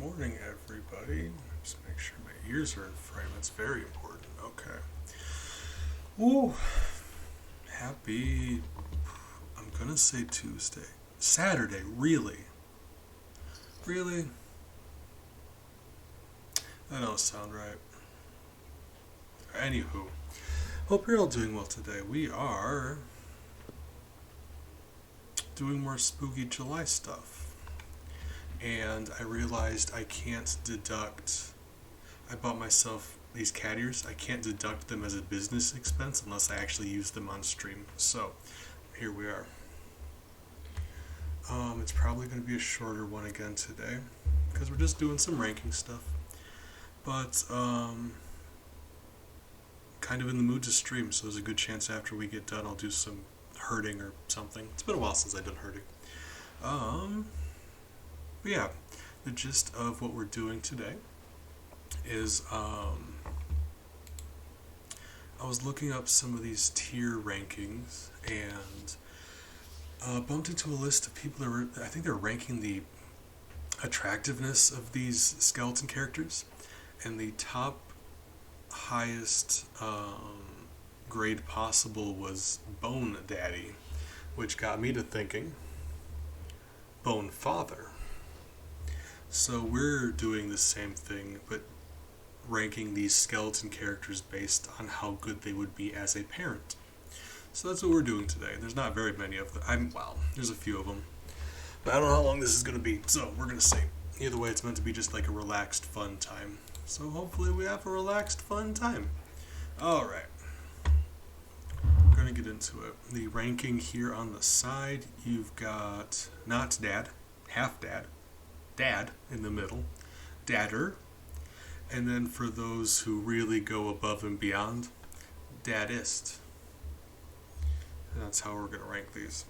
Morning, everybody. Just make sure my ears are in frame. That's very important. Okay. Ooh, happy. I'm gonna say Tuesday. Saturday, really? Really? That don't sound right. Anywho, hope you're all doing well today. We are doing more spooky July stuff. And I realized I can't deduct. I bought myself these cat ears. I can't deduct them as a business expense unless I actually use them on stream. So here we are. It's probably going to be a shorter one again today because we're just doing some ranking stuff. But kind of in the mood to stream, so there's a good chance after we get done I'll do some herding or something. It's been a while since I've done herding. But yeah, the gist of what we're doing today is I was looking up some of these tier rankings and bumped into a list of people that were, I think they're ranking the attractiveness of these skeleton characters, and the top highest grade possible was Bone Daddy, which got me to thinking Bone Father. So we're doing the same thing, but ranking these skeleton characters based on how good they would be as a parent. So that's what we're doing today. There's not very many of them. There's a few of them. But I don't know how long this is going to be, so we're going to see. Either way, it's meant to be just like a relaxed, fun time. So hopefully we have a relaxed, fun time. Alright. We're going to get into it. The ranking here on the side, you've got not dad, half dad, dad in the middle, dadder, and then for those who really go above and beyond, daddist. And that's how we're going to rank these.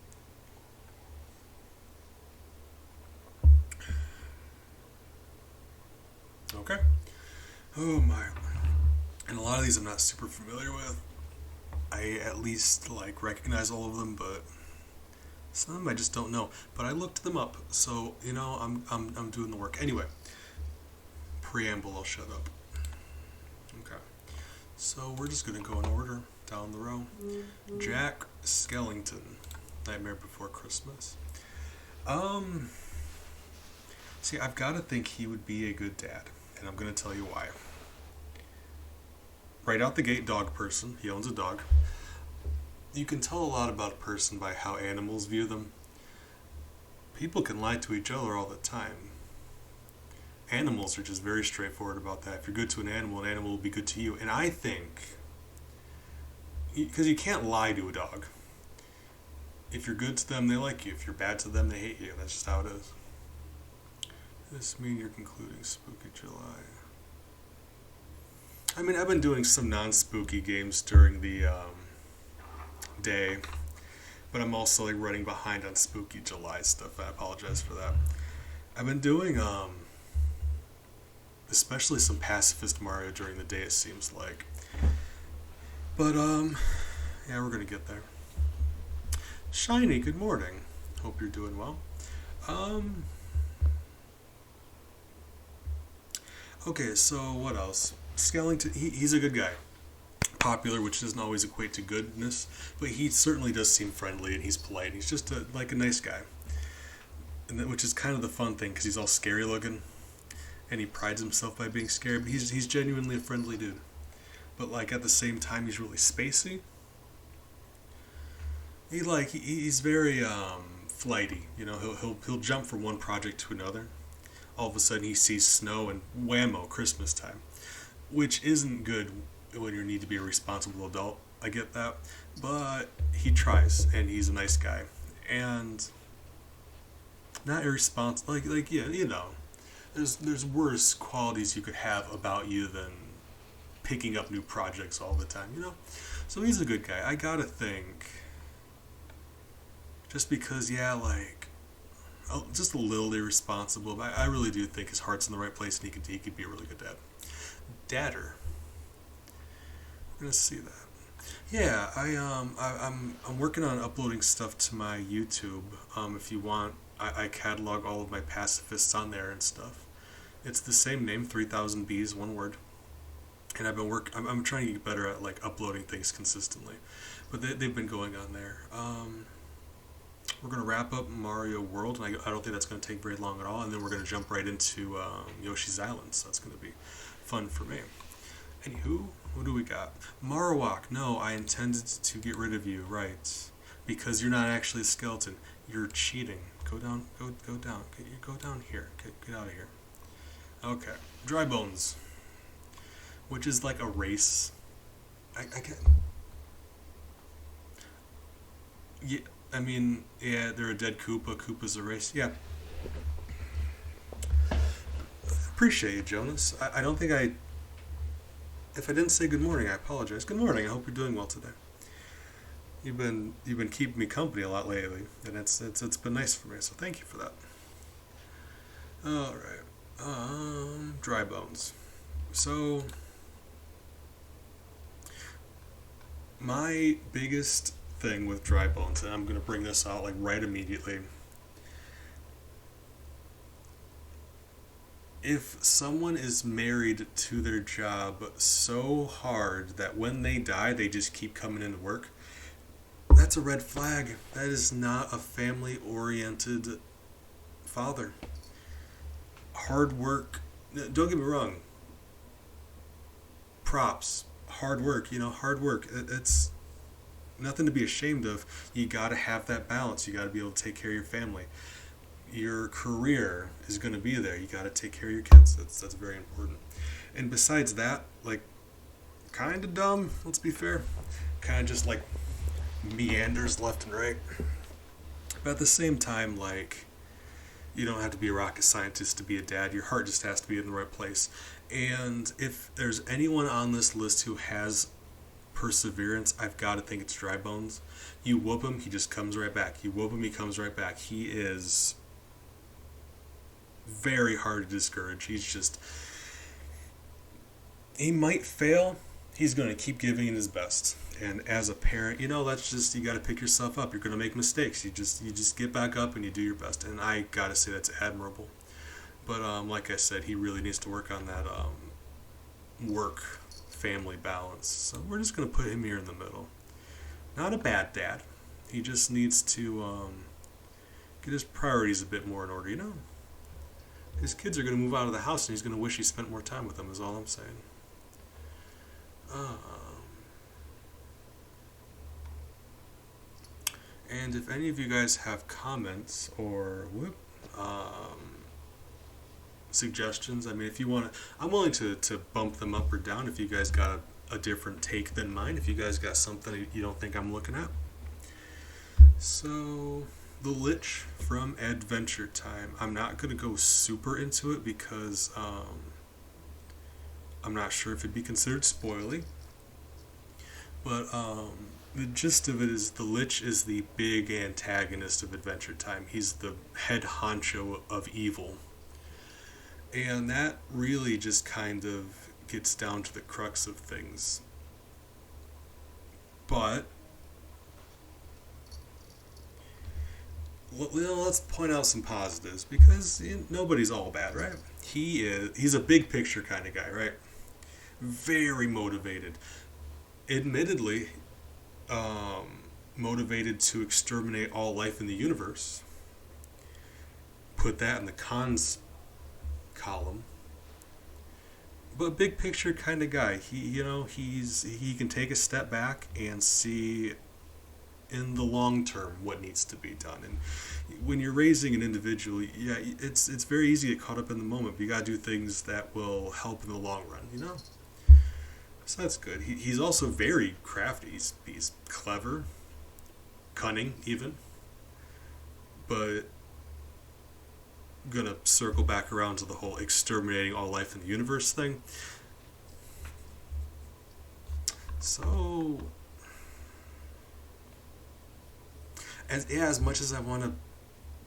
Okay. Oh my. And a lot of these I'm not super familiar with. I at least recognize all of them, but some of them I just don't know. But I looked them up, so I'm doing the work. Anyway, preamble, I'll shut up. Okay. So we're just gonna go in order down the row. Jack Skellington, Nightmare Before Christmas. See, I've got to think he would be a good dad, and I'm gonna tell you why. Right out the gate, dog person. He owns a dog. You can tell a lot about a person by how animals view them. People can lie to each other all the time. Animals are just very straightforward about that. If you're good to an animal will be good to you. And I think, because you can't lie to a dog. If you're good to them, they like you. If you're bad to them, they hate you. That's just how it is. Does this mean you're concluding Spooky July? I mean, I've been doing some non-spooky games during the day, but I'm also running behind on Spooky July stuff. I apologize for that. I've been doing especially some pacifist Mario during the day, it seems like. But yeah, we're gonna get there. Shiny, good morning. Hope you're doing well. Okay, so what else? Skellington, he's a good guy. Popular, which doesn't always equate to goodness, but he certainly does seem friendly and he's polite. He's just a nice guy, which is kind of the fun thing because he's all scary looking, and he prides himself by being scary. But he's genuinely a friendly dude. But at the same time, he's really spacey. He's very flighty. He'll jump from one project to another. All of a sudden he sees snow and whammo, Christmas time, which isn't good when you need to be a responsible adult. I get that, but he tries, and he's a nice guy, and not irresponsible. There's worse qualities you could have about you than picking up new projects all the time. So he's a good guy. I gotta think, just because, just a little irresponsible, but I really do think his heart's in the right place, and he could be a really good dad. Dadder. I'm gonna see that. Yeah, I'm working on uploading stuff to my YouTube. If you want, I catalog all of my pacifists on there and stuff. It's the same name, 3000 Bees, one word. And I'm trying to get better at like uploading things consistently, but they've been going on there. We're gonna wrap up Mario World, and I don't think that's gonna take very long at all. And then we're gonna jump right into Yoshi's Island, so that's gonna be fun for me. Anywho, what do we got? Marowak. No, I intended to get rid of you. Right, because you're not actually a skeleton. You're cheating. Go down. Go down. Go down here. Get out of here. Okay. Dry Bones, which is like a race. I get. Yeah, I mean, yeah, they're a dead Koopa. Koopa's a race. Yeah. Appreciate you, Jonas. I don't think I. If I didn't say good morning, I apologize. Good morning. I hope you're doing well today. You've been keeping me company a lot lately, and it's been nice for me. So thank you for that. All right. Dry Bones. So my biggest thing with Dry Bones, and I'm gonna bring this out like right immediately. If someone is married to their job so hard that when they die they just keep coming into work, that's a red flag. That is not a family oriented father. Hard work, don't get me wrong, props, hard work, hard work. It's nothing to be ashamed of. You got to have that balance. You got to be able to take care of your family. Your career is going to be there. You got to take care of your kids. That's very important. And besides that, like, kind of dumb, let's be fair. Kind of just like meanders left and right. But at the same time, like, you don't have to be a rocket scientist to be a dad. Your heart just has to be in the right place. And if there's anyone on this list who has perseverance, I've got to think it's Dry Bones. You whoop him, he just comes right back. You whoop him, he comes right back. He is very hard to discourage. He might fail. He's going to keep giving it his best. And as a parent, that's just, you got to pick yourself up. You're going to make mistakes. You just get back up and you do your best. And I got to say that's admirable. But like I said, he really needs to work on that work family balance. So we're just going to put him here in the middle. Not a bad dad. He just needs to get his priorities a bit more in order, His kids are going to move out of the house and he's going to wish he spent more time with them, is all I'm saying. And if any of you guys have comments or suggestions, I mean, if you want to, I'm willing to bump them up or down if you guys got a different take than mine, if you guys got something you don't think I'm looking at. So, the Lich from Adventure Time. I'm not going to go super into it because I'm not sure if it'd be considered spoily. But the gist of it is the Lich is the big antagonist of Adventure Time. He's the head honcho of evil. And that really just kind of gets down to the crux of things. But let's point out some positives, because nobody's all bad, right? He's a big picture kind of guy, right? Very motivated. Admittedly, motivated to exterminate all life in the universe. Put that in the cons column. But big picture kind of guy. He can take a step back and see in the long term what needs to be done. And when you're raising an individual, it's very easy to get caught up in the moment, but you gotta do things that will help in the long run, So that's good. He's also very crafty. He's clever, cunning even, but gonna circle back around to the whole exterminating all life in the universe thing. So, as much as I want to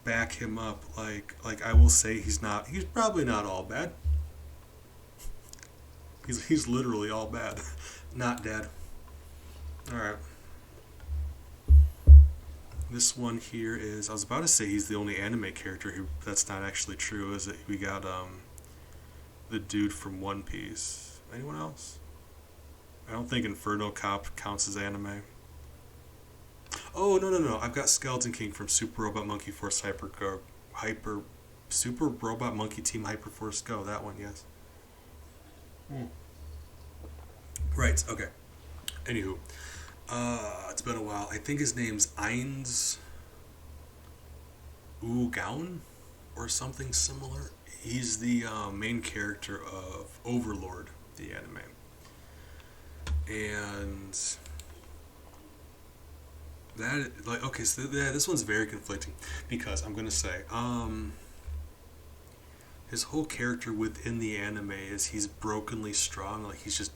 back him up, like I will say he's probably not all bad. He's literally all bad. Not dead. Alright. This one here is, I was about to say he's the only anime character who, that's not actually true, is it? We got the dude from One Piece. Anyone else? I don't think Inferno Cop counts as anime. Oh, no. I've got Skeleton King from Super Robot Monkey Force Hyper Super Robot Monkey Team Hyperforce Go. That one, yes. Hmm. Right, okay. Anywho, it's been a while. I think his name's Ainz Ugaun or something similar. He's the main character of Overlord, the anime. And that, like, okay, so this one's very conflicting because I'm gonna say, his whole character within the anime is he's brokenly strong. Like he's just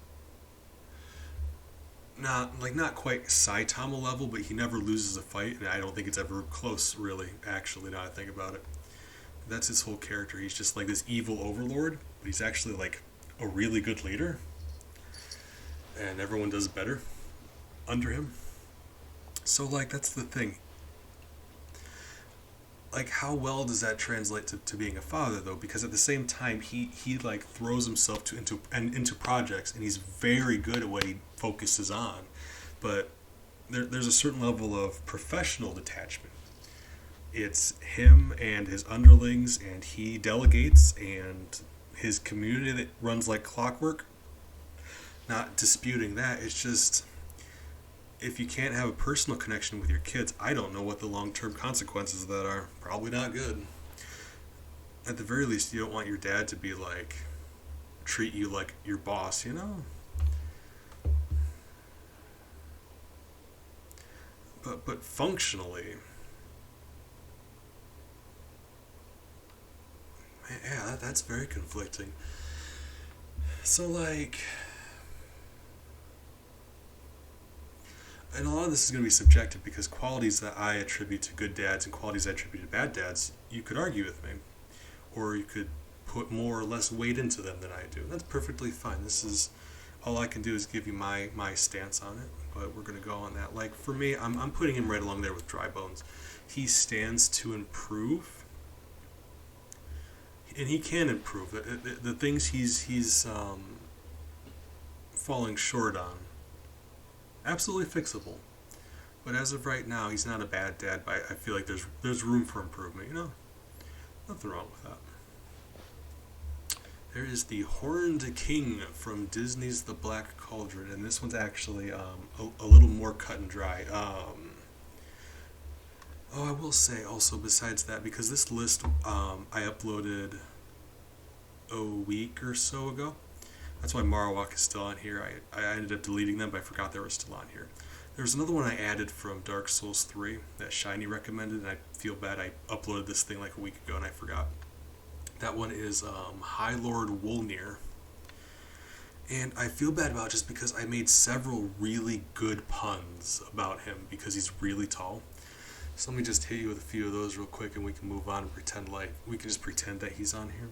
not quite Saitama level, but he never loses a fight, and I don't think it's ever close, really. Actually, now I think about it, that's his whole character. He's just like this evil overlord, but he's actually like a really good leader, and everyone does better under him. So like that's the thing. Like how well does that translate to being a father though? Because at the same time he like throws himself into projects, and he's very good at what he focuses on, but there's a certain level of professional detachment. It's him and his underlings, and he delegates, and his community that runs like clockwork. Not disputing that. It's just if you can't have a personal connection with your kids, I don't know what the long-term consequences of that are. Probably not good. At the very least, you don't want your dad to be like, treat you like your boss, you know? But functionally, yeah, that's very conflicting. So like, and a lot of this is going to be subjective because qualities that I attribute to good dads and qualities I attribute to bad dads, you could argue with me, or you could put more or less weight into them than I do. And that's perfectly fine. This is all I can do is give you my stance on it, but we're going to go on that. Like for me, I'm putting him right along there with Dry Bones. He stands to improve, and he can improve. The things he's falling short on, absolutely fixable. But as of right now, he's not a bad dad, but I feel like there's room for improvement, you know? Nothing wrong with that. There is the Horned King from Disney's The Black Cauldron, and this one's actually a little more cut and dry. I will say also besides that, because this list I uploaded a week or so ago. That's why Marowak is still on here. I ended up deleting them, but I forgot they were still on here. There's another one I added from Dark Souls 3 that Shiny recommended, and I feel bad I uploaded this thing like a week ago and I forgot. That one is High Lord Wolnir. And I feel bad about it just because I made several really good puns about him because he's really tall. So let me just hit you with a few of those real quick, and we can move on and pretend like we can just pretend that he's on here.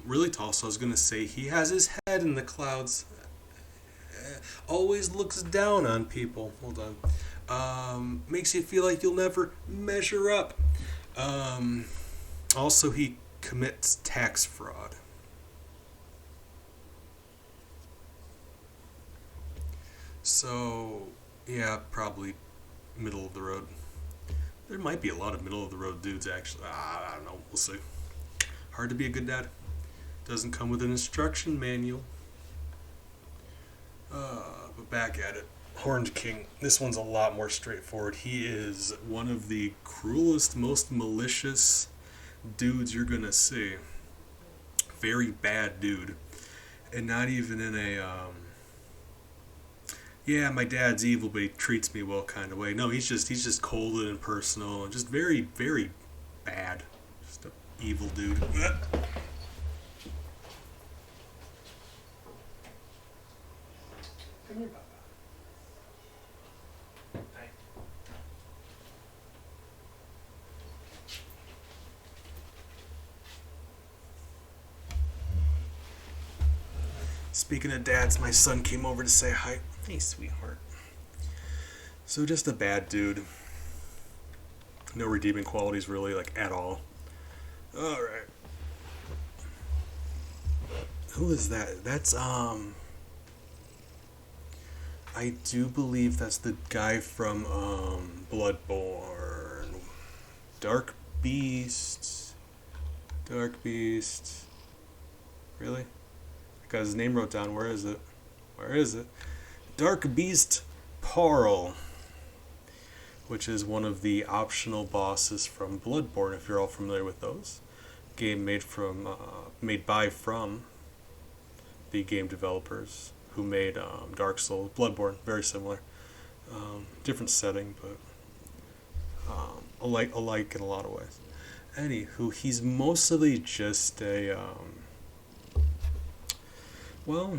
Really tall, so I was going to say he has his head in the clouds. Always looks down on people. Hold on. Makes you feel like you'll never measure up. Also, he commits tax fraud. So, yeah, probably middle of the road. There might be a lot of middle of the road dudes, actually. I don't know. We'll see. Hard to be a good dad. Doesn't come with an instruction manual. But back at it. Horned King. This one's a lot more straightforward. He is one of the cruelest, most malicious dudes you're gonna see. Very bad dude. And not even in a, yeah, my dad's evil, but he treats me well kind of way. No, he's just cold and impersonal and just very, very bad. Just a evil dude. Come here, Papa. Hi. Speaking of dads, my son came over to say hi. Hey, sweetheart. So just a bad dude. No redeeming qualities really, like, at all. Alright. Who is that? That's I do believe that's the guy from Bloodborne. Dark Beast. Dark Beast. Really? I got his name wrote down. Where is it? Where is it? Dark Beast Parl, which is one of the optional bosses from Bloodborne, if you're all familiar with those. Game made by from the game developers who made Dark Souls, Bloodborne, very similar. Different setting, but alike in a lot of ways. Anywho, he's mostly just a well.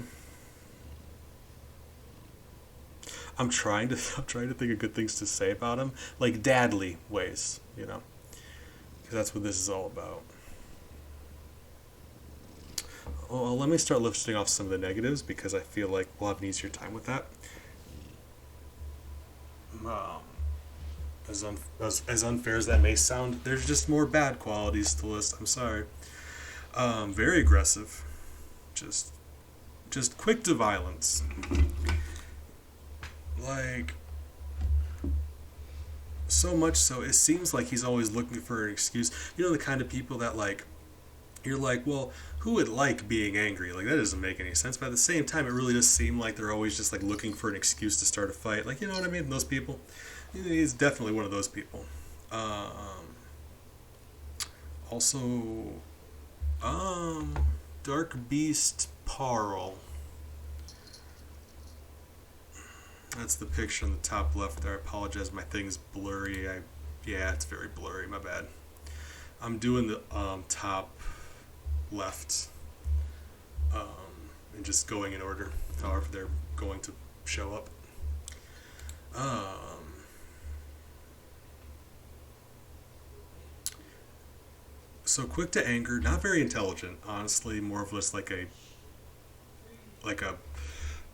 I'm trying to think of good things to say about him, like dadly ways, because that's what this is all about. Well, let me start listing off some of the negatives because I feel like we'll have an easier time with that. Um, as unfair as that may sound, there's just more bad qualities to list. I'm sorry. Very aggressive, just quick to violence. Like, so much so, it seems like he's always looking for an excuse. You know, the kind of people that, like, you're like, well, who would like being angry? Like, that doesn't make any sense. But at the same time, it really does seem like they're always just, like, looking for an excuse to start a fight. Like, you know what I mean? Those people. He's definitely one of those people. Also, Dark Beast Parl. That's the picture on the top left there. I apologize, my thing's blurry. Yeah, it's very blurry, my bad. I'm doing the top left and just going in order, however they're going to show up. So quick to anger, not very intelligent, honestly, more of just like a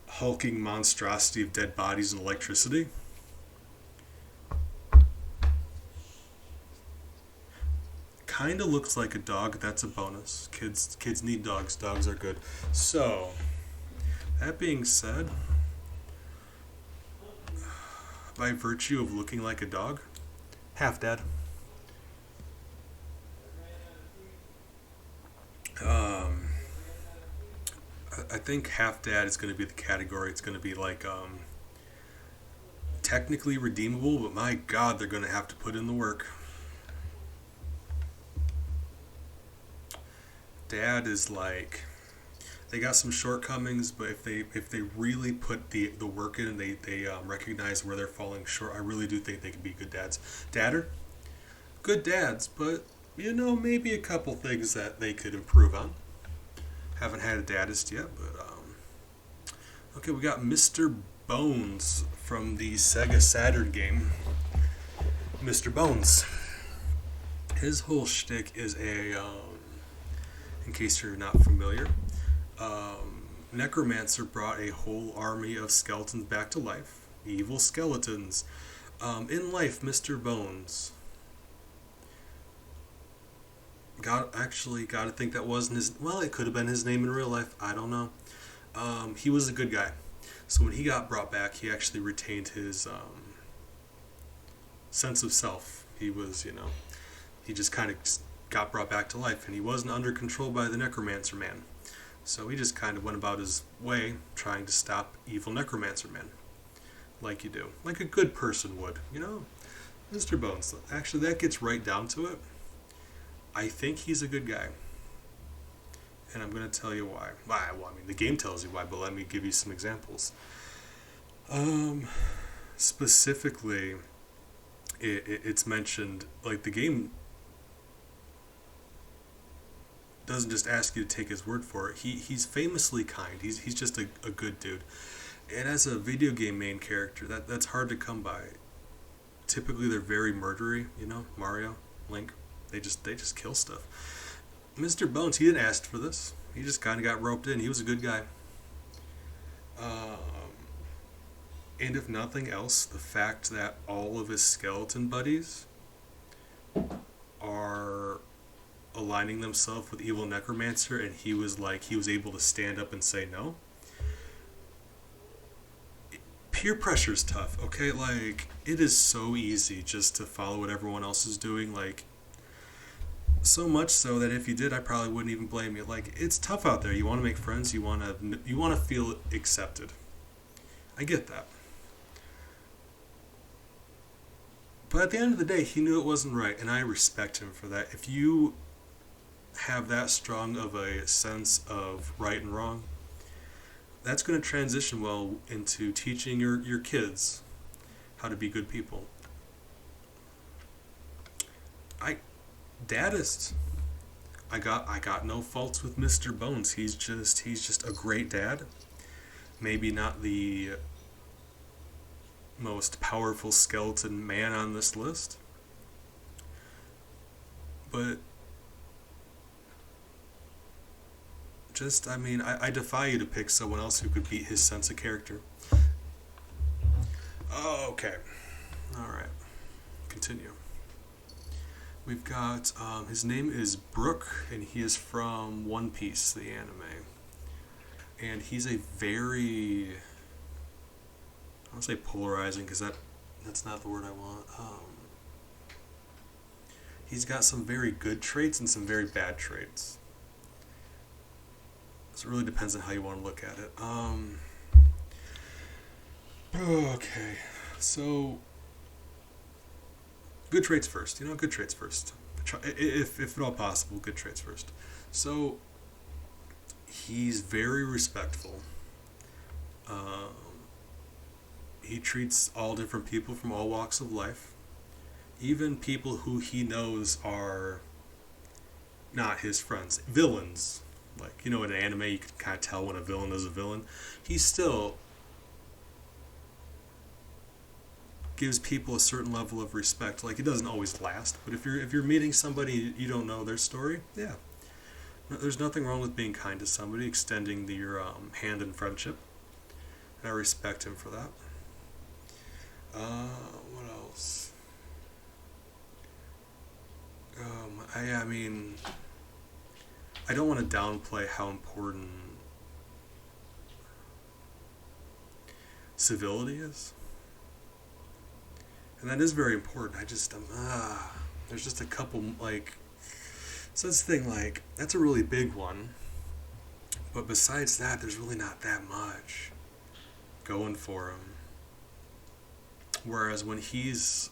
hulking monstrosity of dead bodies and electricity. Kind of looks like a dog. That's a bonus. Kids need dogs. Dogs are good. So, that being said, by virtue of looking like a dog, half dad. I think half dad is going to be the category. It's going to be like technically redeemable, but my God, they're going to have to put in the work. Dad is like, they got some shortcomings, but if they really put the work in and they recognize where they're falling short, I really do think they can be good dads. Dadder, good dads, but maybe a couple things that they could improve on. Haven't had a daddist yet, but okay, we got Mr. Bones from the Sega Saturn game. Mr. Bones. His whole shtick is in case you're not familiar, Necromancer brought a whole army of skeletons back to life. Evil skeletons. In life, Mr. Bones. Gotta think that wasn't his. Well, it could have been his name in real life. I don't know. He was a good guy. So when he got brought back, he actually retained his sense of self. He was, he just kind of got brought back to life, and he wasn't under control by the Necromancer Man. So he just kind of went about his way trying to stop evil Necromancer Man. Like you do. Like a good person would, Mr. Bones. Actually, that gets right down to it. I think he's a good guy. And I'm going to tell you why. Well, the game tells you why, but let me give you some examples. Specifically, it's mentioned, like, the game doesn't just ask you to take his word for it. He's famously kind. He's just a good dude. And as a video game main character, that's hard to come by. Typically, they're very murdery, Mario, Link. They just kill stuff. Mr. Bones, he didn't ask for this. He just kind of got roped in. He was a good guy. And if nothing else, the fact that all of his skeleton buddies are aligning themselves with evil necromancer, and he was able to stand up and say no. Peer pressure's tough, okay? Like, it is so easy just to follow what everyone else is doing. Like, so much so that if you did, I probably wouldn't even blame you. Like, it's tough out there. You want to make friends. You want to feel accepted. I get that. But at the end of the day, he knew it wasn't right, and I respect him for that. If you have that strong of a sense of right and wrong, that's going to transition well into teaching your kids how to be good people. I Daddist. I got no faults with Mr. Bones. He's just a great dad. Maybe not the most powerful skeleton man on this list, but I defy you to pick someone else who could beat his sense of character. Oh, okay. Alright. Continue. We've got, his name is Brook, and he is from One Piece, the anime. And he's a very, I don't say polarizing, because that's not the word I want. He's got some very good traits and some very bad traits. So it really depends on how you want to look at it. Okay, so good traits first. Good traits first. If at all possible, good traits first. So he's very respectful. He treats all different people from all walks of life, even people who he knows are not his friends, villains. Like, in an anime, you can kind of tell when a villain is a villain. He still gives people a certain level of respect. Like, it doesn't always last, but if you're meeting somebody you don't know their story, yeah, there's nothing wrong with being kind to somebody, extending your hand in friendship. And I respect him for that. What else? I don't want to downplay how important civility is. And that is very important. There's just a couple, so that's the thing, that's a really big one. But besides that, there's really not that much going for him. Whereas when he's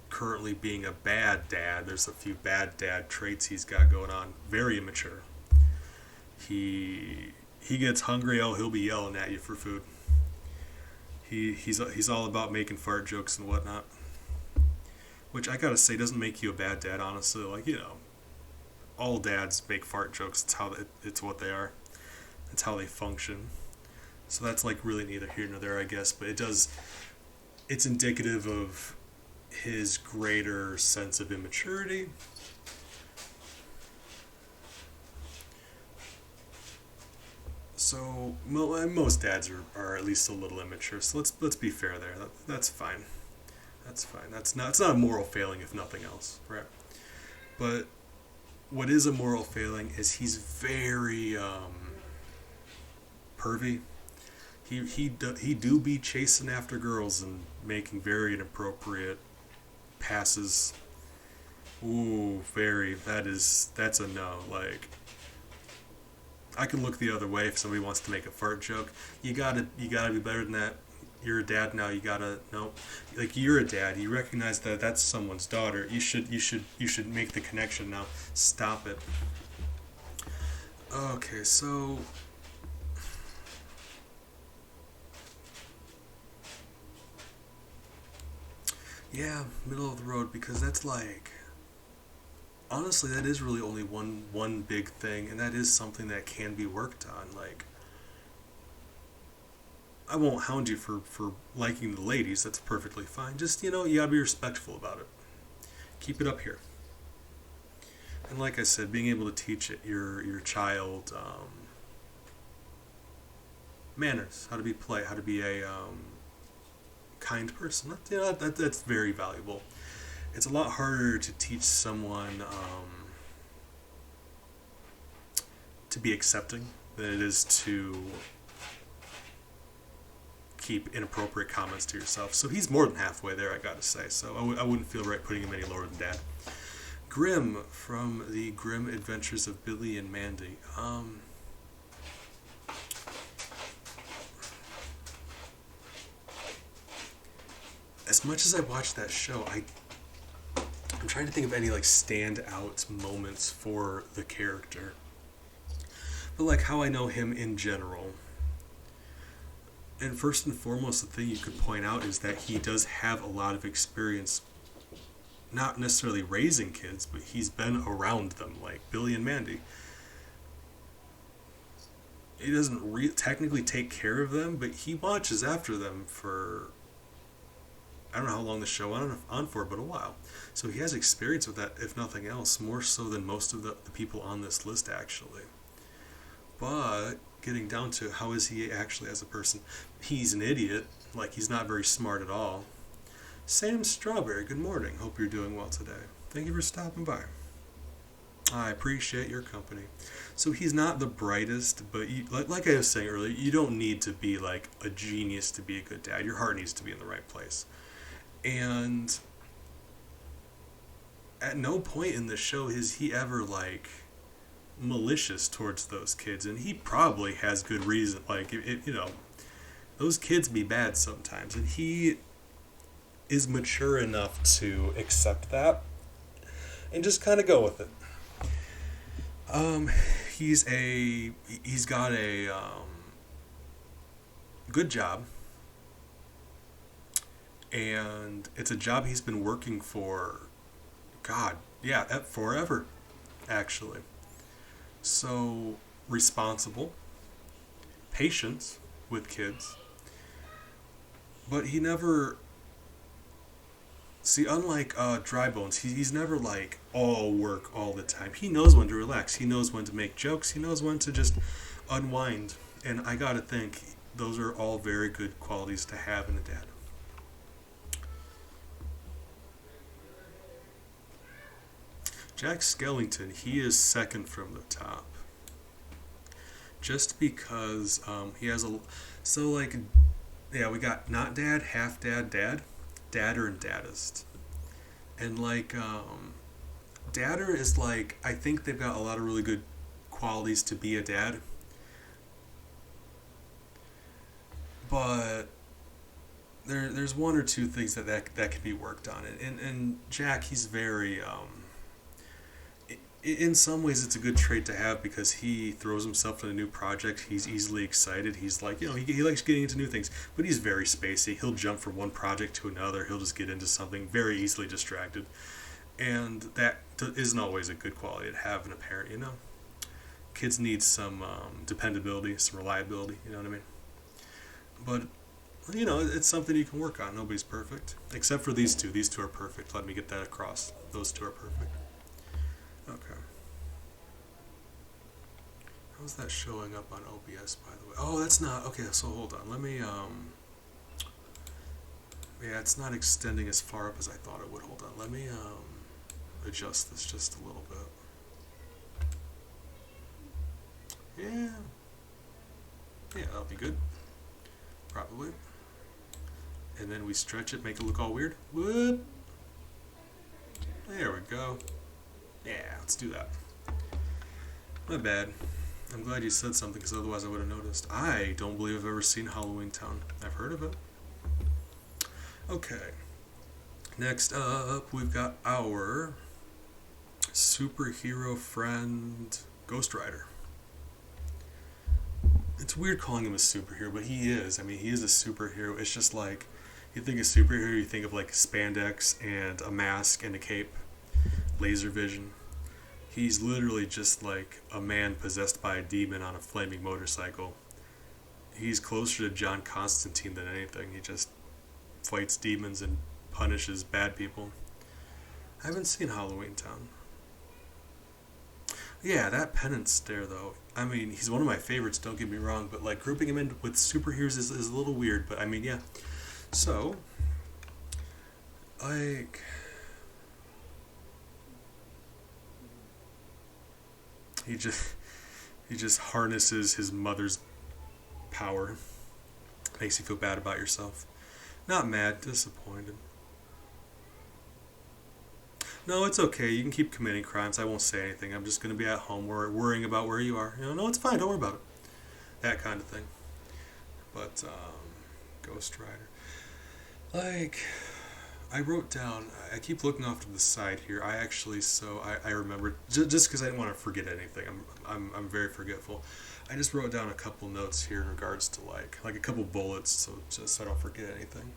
currently being a bad dad, there's a few bad dad traits he's got going on. Very immature. He gets hungry, he'll be yelling at you for food. He's all about making fart jokes and whatnot, which I gotta say doesn't make you a bad dad, honestly. All dads make fart jokes. It's what they are. It's how they function. So that's really neither here nor there, I guess. But it's indicative of his greater sense of immaturity. So most dads are at least a little immature. So let's be fair there. That's fine. That's fine. It's not a moral failing if nothing else, right? But what is a moral failing is he's very pervy. He do be chasing after girls and making very inappropriate passes. Ooh, that's a no. I can look the other way if somebody wants to make a fart joke. You gotta be better than that. You're a dad now. You gotta no. You're a dad. You recognize that that's someone's daughter. You should make the connection now. Stop it. Okay, so yeah, middle of the road, because that's honestly, that is really only one big thing, and that is something that can be worked on. I won't hound you for liking the ladies. That's perfectly fine. Just, you gotta be respectful about it. Keep it up here. And like I said, being able to teach your child manners, how to be polite, how to be a kind person. That's very valuable. it's a lot harder to teach someone to be accepting than it is to keep inappropriate comments to yourself. So he's more than halfway there, I gotta say. So I wouldn't feel right putting him any lower than Dad. Grim from the Grim Adventures of Billy and Mandy. As much as I watched that show, I'm trying to think of any like standout moments for the character. But like how I know him in general. And first and foremost, the thing you could point out is that he does have a lot of experience, not necessarily raising kids, but he's been around them, like Billy and Mandy. He doesn't technically take care of them, but he watches after them for, I don't know how long the show went on for, but a while. So he has experience with that, if nothing else, more so than most of the people on this list, actually. But getting down to how is he actually as a person, he's an idiot. Like, he's not very smart at all. Sam Strawberry, good morning. Hope you're doing well today. Thank you for stopping by. I appreciate your company. So he's not the brightest, but like I was saying earlier, you don't need to be like a genius to be a good dad. Your heart needs to be in the right place. And at no point in the show is he ever like malicious towards those kids, and he probably has good reason. Like, those kids be bad sometimes, and he is mature enough to accept that and just kind of go with it. He's got a good job, and it's a job he's been working for, forever, actually. So, responsible, patience with kids, but he never, unlike Dry Bones, he's never like all work all the time. He knows when to relax, he knows when to make jokes, he knows when to just unwind, and I gotta think, those are all very good qualities to have in a dad. Jack Skellington, he is second from the top. Just because he has we got not dad, half dad, dad, dadder, and daddest. And like, dadder is like, I think they've got a lot of really good qualities to be a dad. But there's one or two things that can be worked on. And Jack, he's very... in some ways it's a good trait to have because he throws himself in a new project. He's easily excited. He's like, he likes getting into new things, but he's very spacey. He'll jump from one project to another. He'll just get into something, very easily distracted. And that isn't always a good quality to have in a parent, Kids need some dependability, some reliability, you know what I mean? But, it's something you can work on. Nobody's perfect. Except for these two. These two are perfect. Let me get that across. Those two are perfect. Okay. How's that showing up on OBS, by the way? Oh, that's not... Okay, so hold on. Let me, yeah, it's not extending as far up as I thought it would. Hold on. Let me, adjust this just a little bit. Yeah. Yeah, that'll be good. Probably. And then we stretch it, make it look all weird. Whoop. There we go. Yeah, let's do that. My bad. I'm glad you said something, because otherwise I would have noticed. I don't believe I've ever seen Halloween Town. I've heard of it. Okay. Next up, we've got our superhero friend, Ghost Rider. It's weird calling him a superhero, but he is. I mean, he is a superhero. It's just like, you think of superhero, you think of like spandex and a mask and a cape. Laser vision. He's literally just like a man possessed by a demon on a flaming motorcycle. He's closer to John Constantine than anything. He just fights demons and punishes bad people. I haven't seen Halloween Town. Yeah, that penance stare though. I mean, he's one of my favorites, don't get me wrong, but like grouping him in with superheroes is a little weird, but I mean, yeah. So, like... He just he just harnesses his mother's power. Makes you feel bad about yourself. Not mad, disappointed. No, it's okay. You can keep committing crimes. I won't say anything. I'm just going to be at home worrying about where you are. No, it's fine. Don't worry about it. That kind of thing. But, Ghost Rider. Like, I wrote down, I keep looking off to the side here. I remembered, just because I didn't want to forget anything. I'm very forgetful. I just wrote down a couple notes here in regards to, like a couple bullets, so just so I don't forget anything.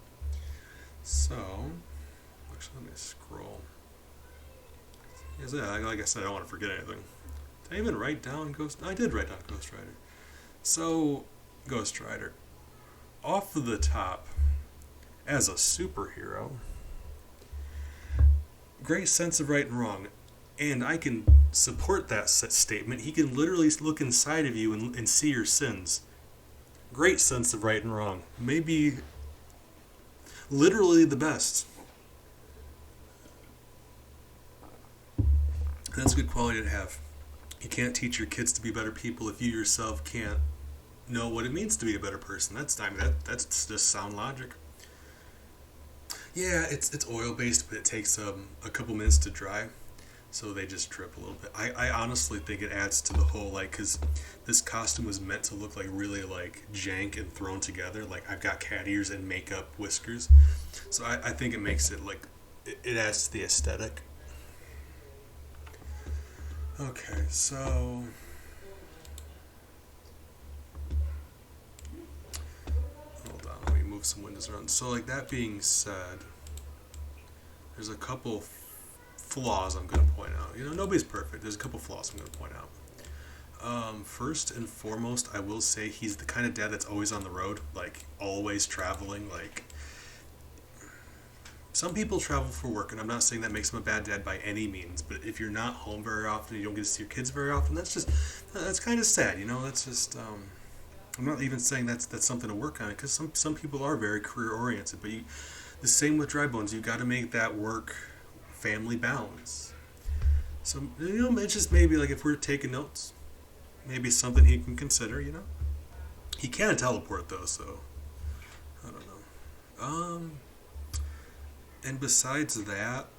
So, actually, let me scroll. Yeah, like I said, I don't want to forget anything. Did I even write down Ghost? I did write down Ghost Rider. So, Ghost Rider. Off the top, as a superhero, great sense of right and wrong. And I can support that statement. He can literally look inside of you and see your sins. Great sense of right and wrong. Maybe literally the best. That's a good quality to have. You can't teach your kids to be better people if you yourself can't know what it means to be a better person. That's just sound logic. Yeah, it's oil based, but it takes a couple minutes to dry, so they just drip a little bit. I honestly think it adds to the whole, like, because this costume was meant to look like really like jank and thrown together. Like, I've got cat ears and makeup, whiskers, so I think it makes it like it adds to the aesthetic. Okay, so hold on, let me move some windows around. So, like, that being said, there's a couple flaws I'm going to point out. Nobody's perfect. There's a couple flaws I'm going to point out. First and foremost, I will say he's the kind of dad that's always on the road, like, always traveling. Like, some people travel for work, and I'm not saying that makes him a bad dad by any means, but if you're not home very often, you don't get to see your kids very often, that's kind of sad, That's just, I'm not even saying that's something to work on, because some people are very career-oriented, but the same with Dry Bones, you got to make that work-family balance. So, it's just maybe, like, if we're taking notes, maybe something he can consider, He can teleport, though, so, I don't know. And besides that,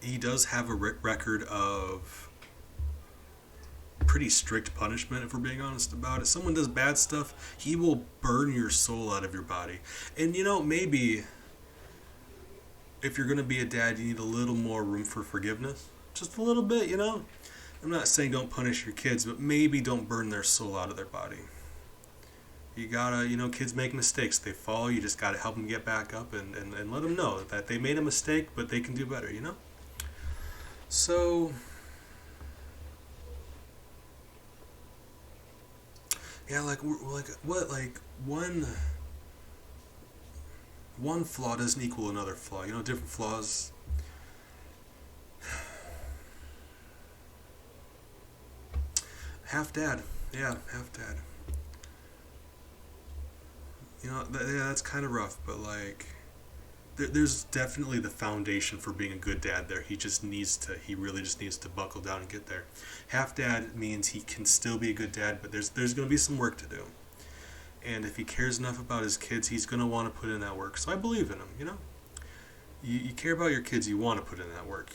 he does have a record of pretty strict punishment, if we're being honest about it. Someone does bad stuff, he will burn your soul out of your body. And, maybe if you're going to be a dad, you need a little more room for forgiveness. Just a little bit, I'm not saying don't punish your kids, but maybe don't burn their soul out of their body. You gotta, kids make mistakes. They fall. You just gotta help them get back up and let them know that they made a mistake, but they can do better, So, yeah, one flaw doesn't equal another flaw. Different flaws. Half dad. Yeah, half dad. Yeah, that's kind of rough, but, like, there's definitely the foundation for being a good dad there. He really just needs to buckle down and get there. Half dad means he can still be a good dad, but there's going to be some work to do. And if he cares enough about his kids, he's going to want to put in that work. So I believe in him, You care about your kids, you want to put in that work,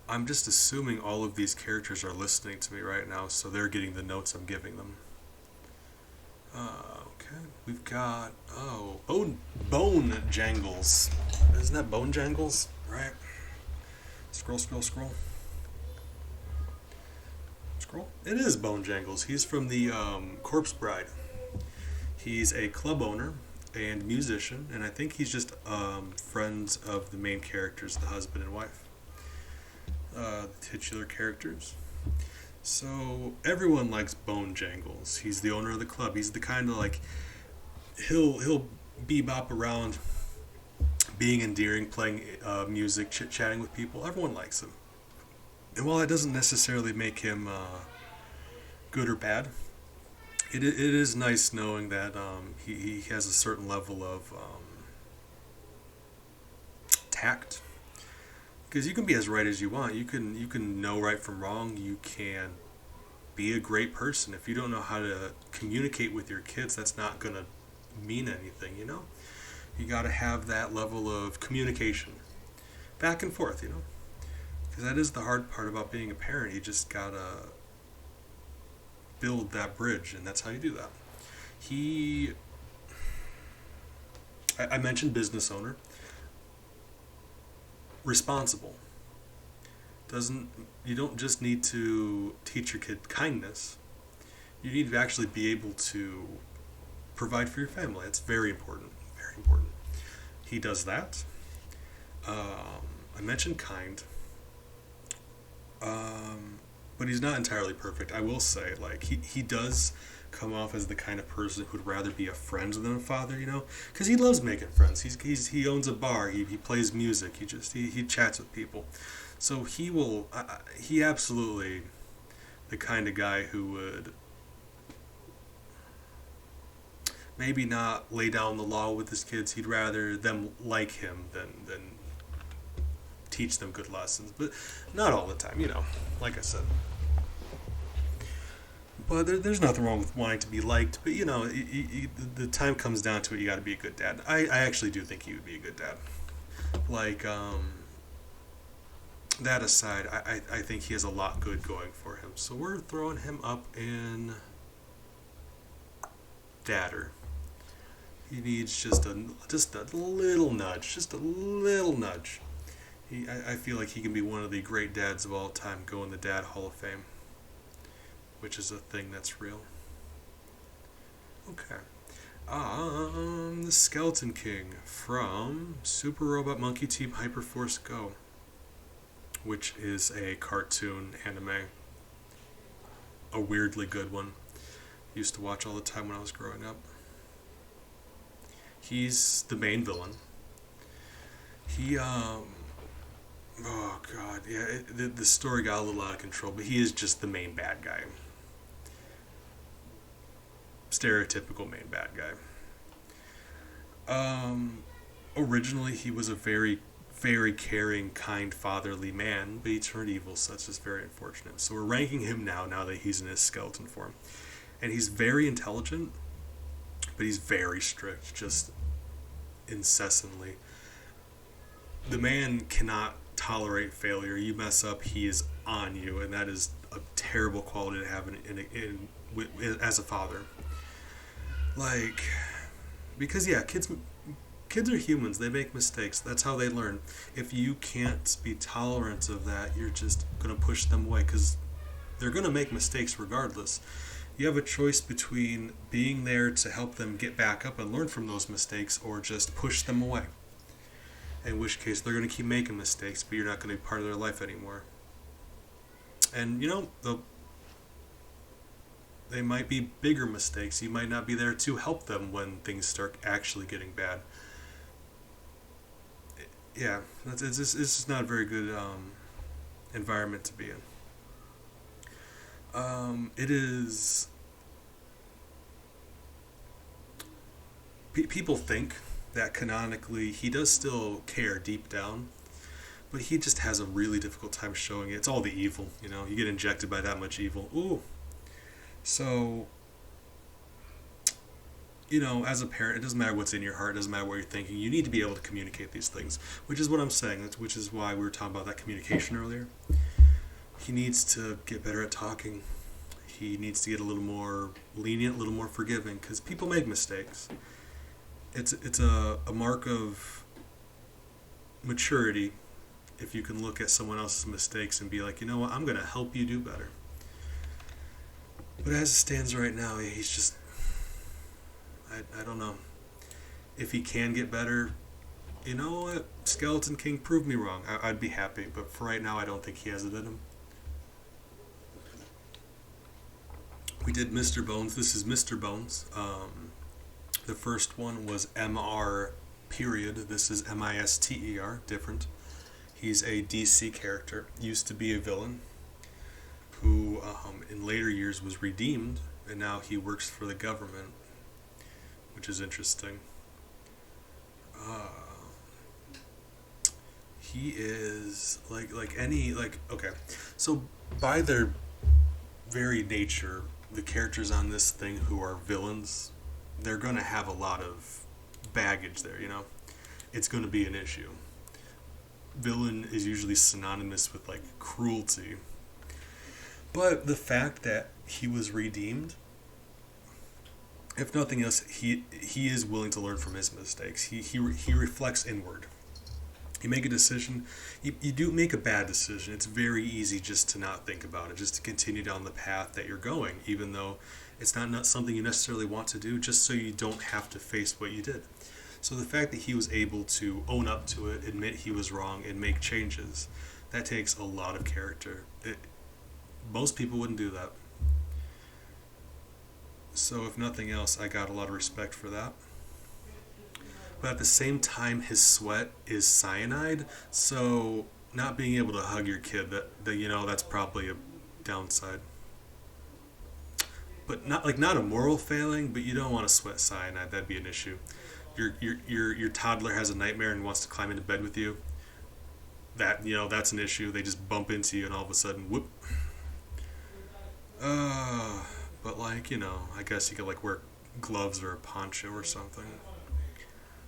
I'm just assuming all of these characters are listening to me right now, so they're getting the notes I'm giving them. Okay, we've got, Bone Jangles. Isn't that Bone Jangles? Right. Scroll. Scroll. It is Bone Jangles. He's from the Corpse Bride. He's a club owner and musician, and I think he's just friends of the main characters, the husband and wife. The titular characters. So everyone likes Bone Jangles. He's the owner of the club. He's the kind of, like, he'll bebop around, being endearing, playing music, chit-chatting with people. Everyone likes him. And while that doesn't necessarily make him good or bad, it is nice knowing that he has a certain level of tact. Because you can be as right as you want. You can know right from wrong. You can be a great person. If you don't know how to communicate with your kids, that's not gonna mean anything. You got to have that level of communication, back and forth. Because that is the hard part about being a parent. You just gotta build that bridge, and that's how you do that. He, I mentioned business owner, responsible. Doesn't You don't just need to teach your kid kindness. You need to actually be able to provide for your family. It's very important. Very important. He does that. I mentioned kind. But he's not entirely perfect. I will say, like, he does come off as the kind of person who'd rather be a friend than a father, because he loves making friends. He owns a bar. He plays music. He chats with people. So he absolutely the kind of guy who would maybe not lay down the law with his kids. He'd rather them like him than teach them good lessons, but not all the time, like I said. But there's nothing wrong with wanting to be liked, but the time comes down to it, you got to be a good dad. I actually do think he would be a good dad. Like, that aside, I think he has a lot good going for him. So we're throwing him up in dadder. He needs just a little nudge, just a little nudge. I feel like he can be one of the great dads of all time, go in the Dad Hall of Fame, which is a thing that's real. Okay. The Skeleton King from Super Robot Monkey Team Hyperforce Go, which is a cartoon anime. A weirdly good one. Used to watch all the time when I was growing up. He's the main villain. He, oh god, yeah, the story got a little out of control, but he is just the main bad guy. Stereotypical main bad guy. Originally he was a very, very caring, kind, fatherly man, but he turned evil, so that's just very unfortunate. So we're ranking him now that he's in his skeleton form. And he's very intelligent, but he's very strict, just incessantly. The man cannot tolerate failure. You mess up, he is on you, and that is a terrible quality to have as a father. Like, because yeah, kids are humans. They make mistakes. That's how they learn. If you can't be tolerant of that, you're just gonna push them away because they're gonna make mistakes regardless. You have a choice between being there to help them get back up and learn from those mistakes, or just push them away. In which case, they're going to keep making mistakes, but you're not going to be part of their life anymore. And, they might be bigger mistakes. You might not be there to help them when things start actually getting bad. Yeah, it's just not a very good environment to be in. It is... People think that canonically he does still care deep down, but he just has a really difficult time showing it. It's all the evil, you get injected by that much evil. Ooh. So, as a parent, it doesn't matter what's in your heart, it doesn't matter what you're thinking, you need to be able to communicate these things, which is what I'm saying, which is why we were talking about that communication earlier. He needs to get better at talking. He needs to get a little more lenient, a little more forgiving, because people make mistakes. It's a mark of maturity if you can look at someone else's mistakes and be like, you know what, I'm going to help you do better. But as it stands right now, he's just... I don't know. If he can get better, you know what? Skeleton King, prove me wrong. I'd be happy, but for right now, I don't think he has it in him. We did Mr. Bones. This is Mr. Bones. The first one was MR period. This is MISTER, different. He's a DC character. Used to be a villain who in later years was redeemed, and now he works for the government, which is interesting. He is like any like okay. So by their very nature, the characters on this thing who are villains, they're gonna have a lot of baggage there. It's gonna be an issue. Villain is usually synonymous with like cruelty, but the fact that he was redeemed, if nothing else, he is willing to learn from his mistakes. He reflects inward. You make a decision, you do make a bad decision. It's very easy just to not think about it, just to continue down the path that you're going, even though it's not something you necessarily want to do, just so you don't have to face what you did. So the fact that he was able to own up to it, admit he was wrong, and make changes, that takes a lot of character. Most people wouldn't do that. So if nothing else, I got a lot of respect for that. But at the same time, his sweat is cyanide, so not being able to hug your kid, that's probably a downside. But not a moral failing, but you don't want to sweat cyanide. That'd be an issue. Your toddler has a nightmare and wants to climb into bed with you. That's an issue. They just bump into you and all of a sudden, whoop. But I guess you could wear gloves or a poncho or something.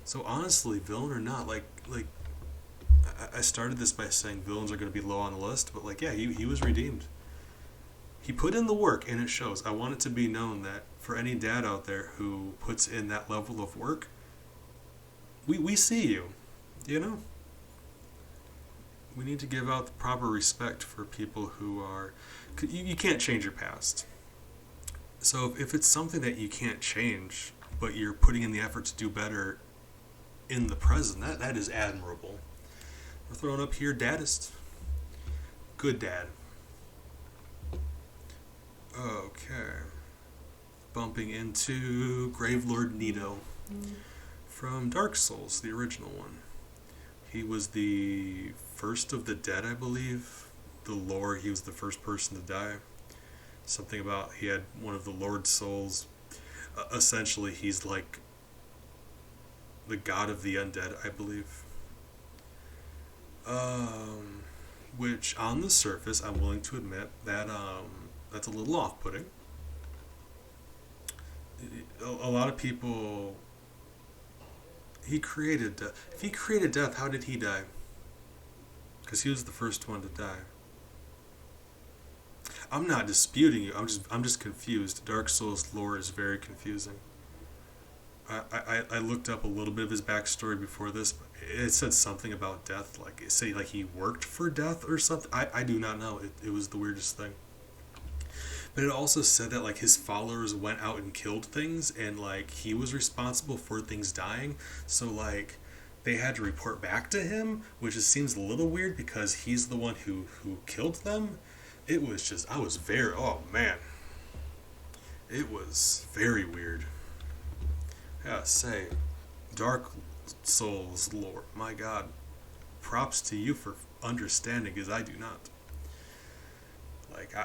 So honestly, villain or not, I started this by saying villains are going to be low on the list, but yeah, he was redeemed. He put in the work, and it shows. I want it to be known that for any dad out there who puts in that level of work, we see you, We need to give out the proper respect for people who are... You can't change your past. So if it's something that you can't change, but you're putting in the effort to do better in the present, that is admirable. We're throwing up here daddist. Good dad. Okay. Bumping into Gravelord Nito from Dark Souls, the original one. He was the first of the dead, I believe. The lore, he was the first person to die. Something about he had one of the Lord's souls. Essentially, he's like the god of the undead, I believe. Which on the surface, I'm willing to admit that that's a little off-putting. A lot of people... He created death. If he created death, how did he die? Because he was the first one to die. I'm not disputing you. I'm just confused. Dark Souls lore is very confusing. I looked up a little bit of his backstory before this. It said something about death, like he worked for death or something. I do not know. It was the weirdest thing. But it also said that his followers went out and killed things, and he was responsible for things dying. So they had to report back to him, which just seems a little weird because he's the one who killed them. It was just, oh man, it was very weird. I gotta say, Dark Souls lore, my God, props to you for understanding, because I do not.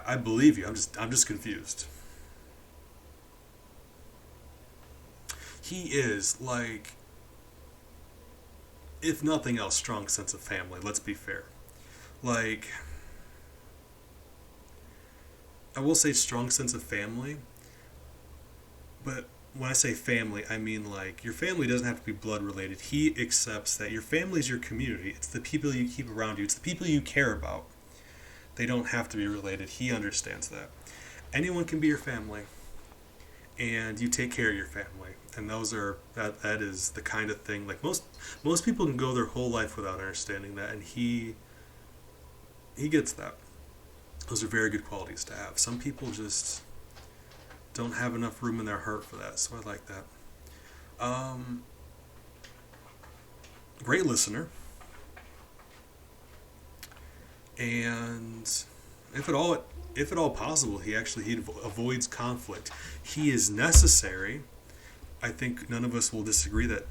I believe you. I'm just confused. He is if nothing else, strong sense of family. Let's be fair. I will say strong sense of family, but when I say family, I mean your family doesn't have to be blood related. He accepts that your family is your community. It's the people you keep around you. It's the people you care about. They don't have to be related. He understands that. Anyone can be your family, and you take care of your family. And that is the kind of thing, most people can go their whole life without understanding that, and he gets that. Those are very good qualities to have. Some people just don't have enough room in their heart for that, so I like that. Great listener. And if at all possible, he avoids conflict. He is necessary. I think none of us will disagree that,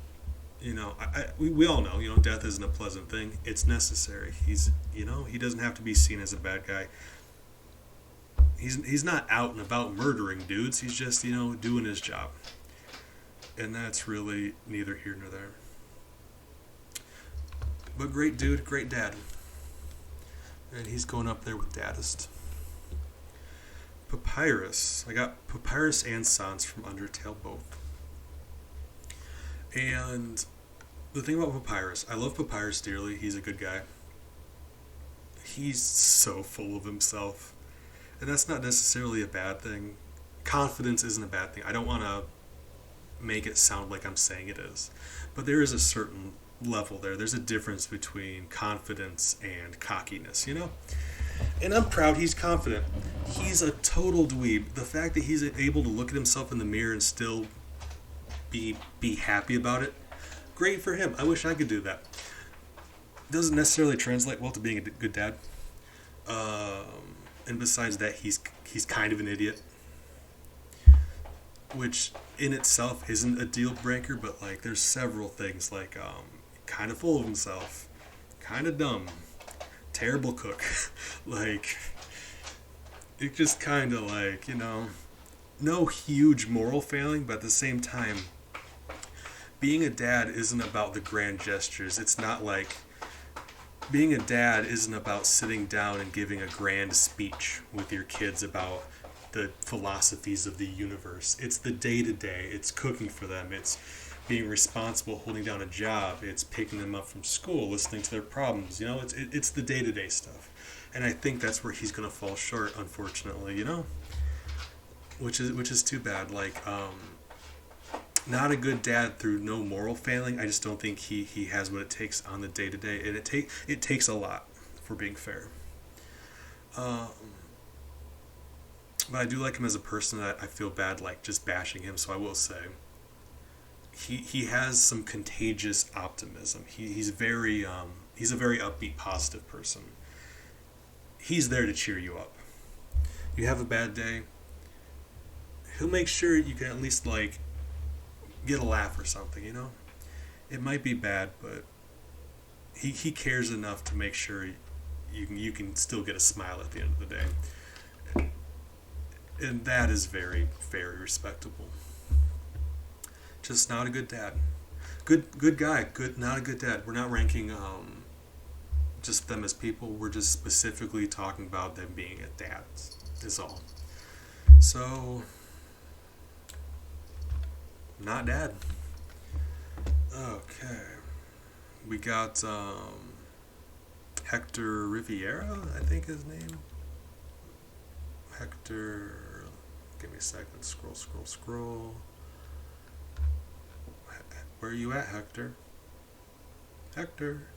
we all know, death isn't a pleasant thing. It's necessary. He doesn't have to be seen as a bad guy. He's not out and about murdering dudes. He's just, doing his job. And that's really neither here nor there. But great dude, great dad. And he's going up there with Daddist. Papyrus. I got Papyrus and Sans from Undertale both. And the thing about Papyrus, I love Papyrus dearly. He's a good guy. He's so full of himself. And that's not necessarily a bad thing. Confidence isn't a bad thing. I don't want to make it sound like I'm saying it is. But there is a certain level there. There's a difference between confidence and cockiness, you know? And I'm proud he's confident. He's a total dweeb. The fact that he's able to look at himself in the mirror and still be happy about it, great for him. I wish I could do that. Doesn't necessarily translate well to being a good dad. And besides that, he's kind of an idiot, which in itself isn't a deal breaker. But like, there's several things like kind of full of himself, kind of dumb, terrible cook, like it just kind of like, you know, no huge moral failing, but at the same time, being a dad isn't about the grand gestures. It's not like being a dad isn't about sitting down and giving a grand speech with your kids about the philosophies of the universe. It's the day-to-day. It's cooking for them. It's being responsible, holding down a job. It's picking them up from school, listening to their problems. You know, it's the day-to-day stuff. And I think that's where he's going to fall short, unfortunately, you know? Which is too bad. Like, not a good dad through no moral failing. I just don't think he has what it takes on the day-to-day. And it takes a lot, for being fair. But I do like him as a person. I feel bad like just bashing him, so I will say he has some contagious optimism. He's a very upbeat, positive person. He's there to cheer you up. You have a bad day, he'll make sure you can at least like get a laugh or something, you know? It might be bad, but he cares enough to make sure you can still get a smile at the end of the day. And that is very, very respectable. Just not a good dad. Good guy, not a good dad. We're not ranking just them as people. We're just specifically talking about them being a dad, is all. So, not dad. Okay. We got Hector Riviera, I think his name. Hector, give me a second, scroll. Where are you at, Hector? Hector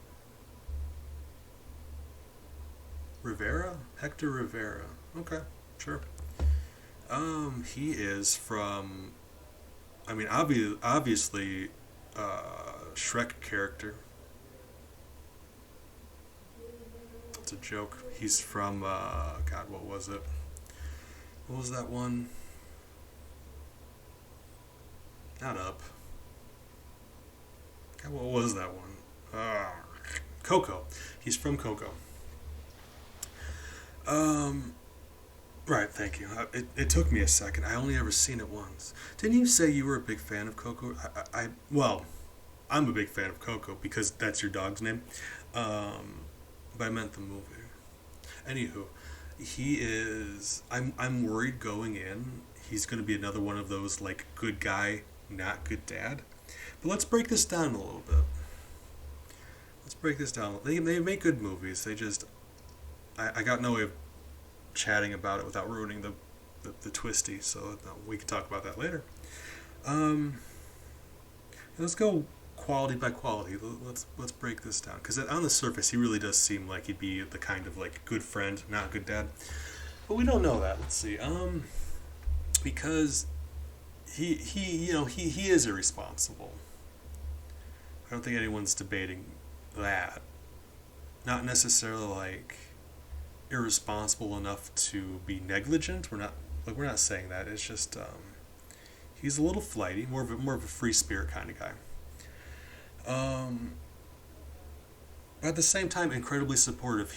Rivera? Hector Rivera. Okay, sure. He is from, I mean, obviously, Shrek character. It's a joke. He's from, God, what was it? What was that one? Not Up. God, what was that one? Coco. He's from Coco. Right, thank you. It took me a second. I only ever seen it once. Didn't you say you were a big fan of Coco? Well, I'm a big fan of Coco because that's your dog's name. But I meant the movie. Anywho, he is. I'm worried going in. He's going to be another one of those like good guy, not good dad. But let's break this down a little bit. Let's break this down. They make good movies. They just. I got no way of chatting about it without ruining the twisty. So we can talk about that later. Let's go quality by quality. Let's break this down because on the surface he really does seem like he'd be the kind of like good friend, not good dad. But we don't know that. Let's see. Because he is irresponsible. I don't think anyone's debating that. Not necessarily like irresponsible enough to be negligent. We're not saying that. It's just he's a little flighty, more of a free spirit kind of guy. But at the same time, incredibly supportive.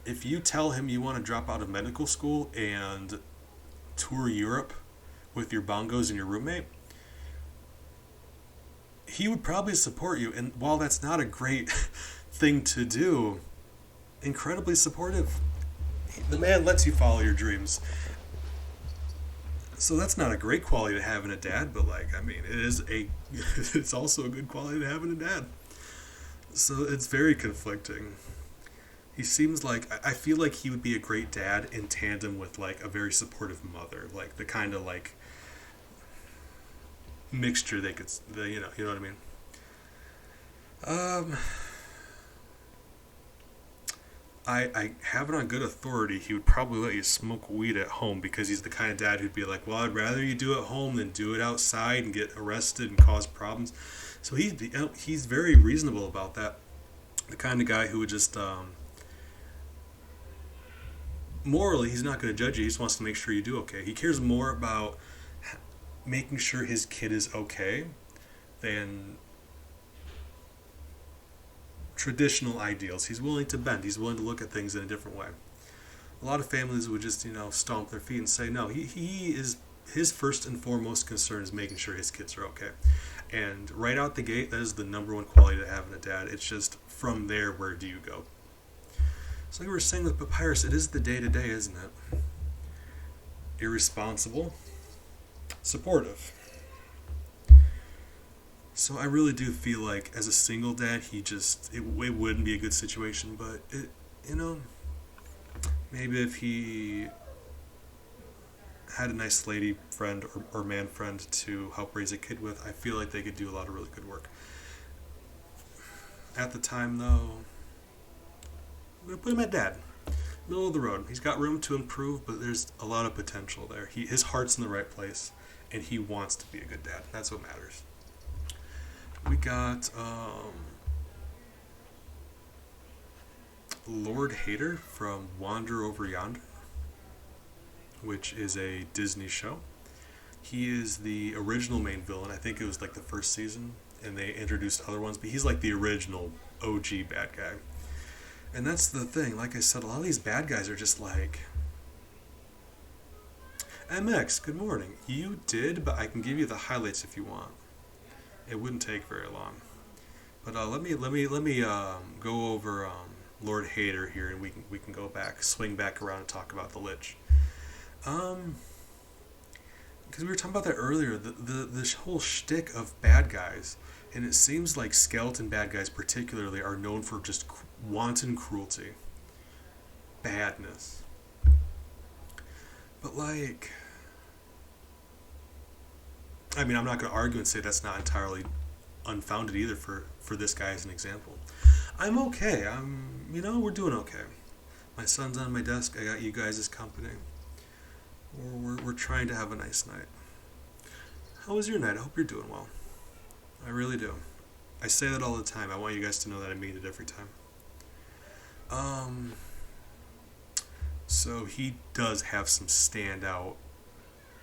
If you tell him you want to drop out of medical school and tour Europe with your bongos and your roommate, he would probably support you. And while that's not a great thing to do, incredibly supportive. The man lets you follow your dreams. So that's not a great quality to have in a dad, but like, I mean, it is a, it's also a good quality to have in a dad. So it's very conflicting. He seems like, I feel like he would be a great dad in tandem with like a very supportive mother, like the kind of like mixture they could, you know what I mean. Um, I have it on good authority he would probably let you smoke weed at home because he's the kind of dad who'd be like, well, I'd rather you do it at home than do it outside and get arrested and cause problems. So he's very reasonable about that. The kind of guy who would just, morally, he's not going to judge you. He just wants to make sure you do okay. He cares more about making sure his kid is okay than traditional ideals. He's willing to bend. He's willing to look at things in a different way. A lot of families would just, stomp their feet and say, no, he is, his first and foremost concern is making sure his kids are okay. And right out the gate, that is the number one quality to have in a dad. It's just from there, where do you go? So like we were saying with Papyrus, it is the day-to-day, isn't it? Irresponsible, supportive. So I really do feel like as a single dad, it wouldn't be a good situation, but maybe if he had a nice lady friend or man friend to help raise a kid with, I feel like they could do a lot of really good work. At the time, though, I'm going to put him at dad. Middle of the road. He's got room to improve, but there's a lot of potential there. His heart's in the right place, and he wants to be a good dad. That's what matters. We got Lord Hater from Wander Over Yonder, which is a Disney show. He is the original main villain. I think it was like the first season, and they introduced other ones, but he's like the original OG bad guy. And that's the thing. Like I said, a lot of these bad guys are just like, MX, good morning. You did, but I can give you the highlights if you want. It wouldn't take very long. But let me go over Lord Hater here, and we can swing back around and talk about the Lich. Because we were talking about that earlier, the whole shtick of bad guys, and it seems like skeleton bad guys particularly are known for just wanton cruelty, badness. But like, I mean, I'm not going to argue and say that's not entirely unfounded either for this guy as an example. I'm okay. We're doing okay. My son's on my desk. I got you guys as company. We're trying to have a nice night. How was your night? I hope you're doing well. I really do. I say that all the time. I want you guys to know that I mean it every time. So he does have some standout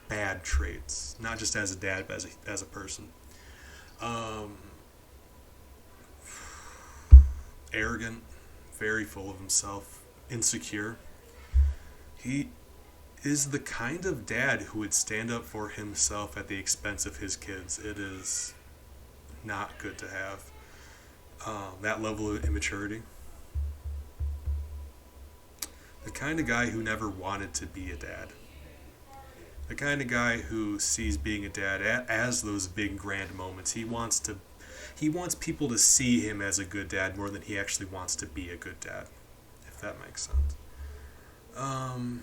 bad traits, not just as a dad, but as a person. Arrogant, very full of himself, insecure. He is the kind of dad who would stand up for himself at the expense of his kids. It is not good to have that level of immaturity. The kind of guy who never wanted to be a dad. The kind of guy who sees being a dad as those big grand moments. He wants people to see him as a good dad more than he actually wants to be a good dad, if that makes sense. I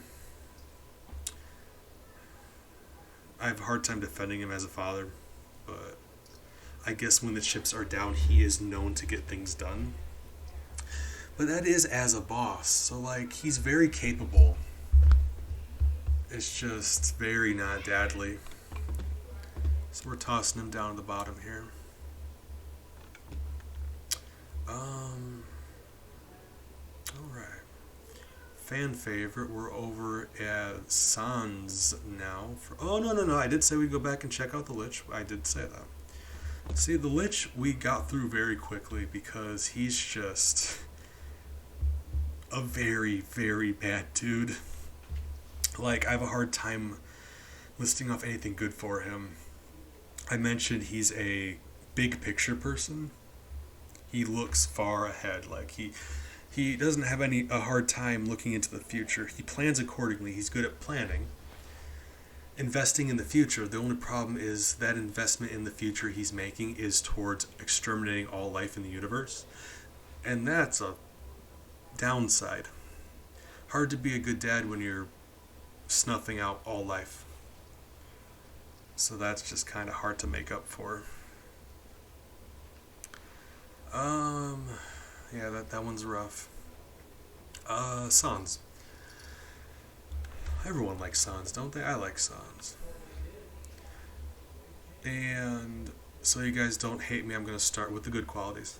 have a hard time defending him as a father, but I guess when the chips are down, he is known to get things done. But that is as a boss, so like, he's very capable. It's just very not dadly. So we're tossing him down to the bottom here. Alright. Fan favorite, we're over at Sans now. No, I did say we'd go back and check out the Lich. I did say that. See, the Lich we got through very quickly because he's just a very, very bad dude. Like, I have a hard time listing off anything good for him. I mentioned he's a big picture person. He looks far ahead. Like he doesn't have a hard time looking into the future. He plans accordingly. He's good at planning. Investing in the future. The only problem is that investment in the future he's making is towards exterminating all life in the universe. And that's a downside. Hard to be a good dad when you're snuffing out all life. So that's just kind of hard to make up for. Yeah, that one's rough. Sons. Everyone likes sons, don't they? I like sons. And so you guys don't hate me, I'm going to start with the good qualities.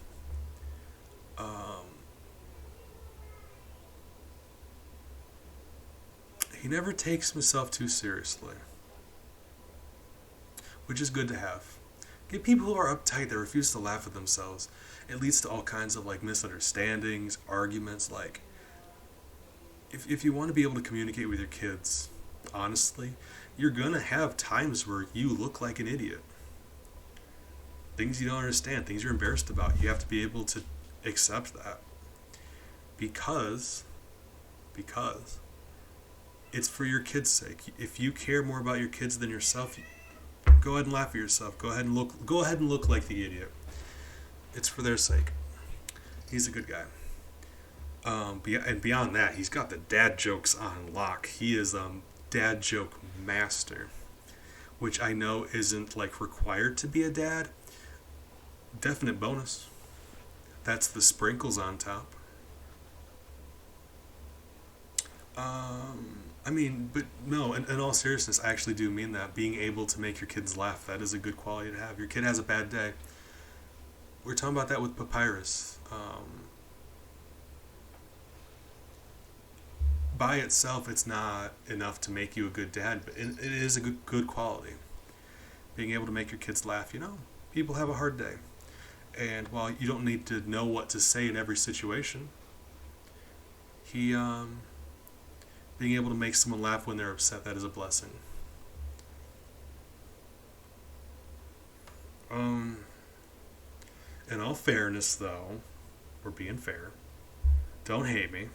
He never takes himself too seriously, which is good to have. Get people who are uptight that refuse to laugh at themselves. It leads to all kinds of like misunderstandings, arguments. Like, if you want to be able to communicate with your kids honestly, you're gonna have times where you look like an idiot. Things you don't understand, things you're embarrassed about. You have to be able to accept that because it's for your kids' sake. If you care more about your kids than yourself, go ahead and laugh at yourself. Go ahead and look like the idiot. It's for their sake. He's a good guy. And beyond that, he's got the dad jokes on lock. He is dad joke master, which I know isn't like required to be a dad. Definite bonus. That's the sprinkles on top. I mean, but no, in all seriousness, I actually do mean that. Being able to make your kids laugh, that is a good quality to have. Your kid has a bad day. We're talking about that with Papyrus. By itself, it's not enough to make you a good dad, but it is a good quality. Being able to make your kids laugh, people have a hard day. And while you don't need to know what to say in every situation, being able to make someone laugh when they're upset, that is a blessing. In all fairness, though, we're being fair. Don't hate me.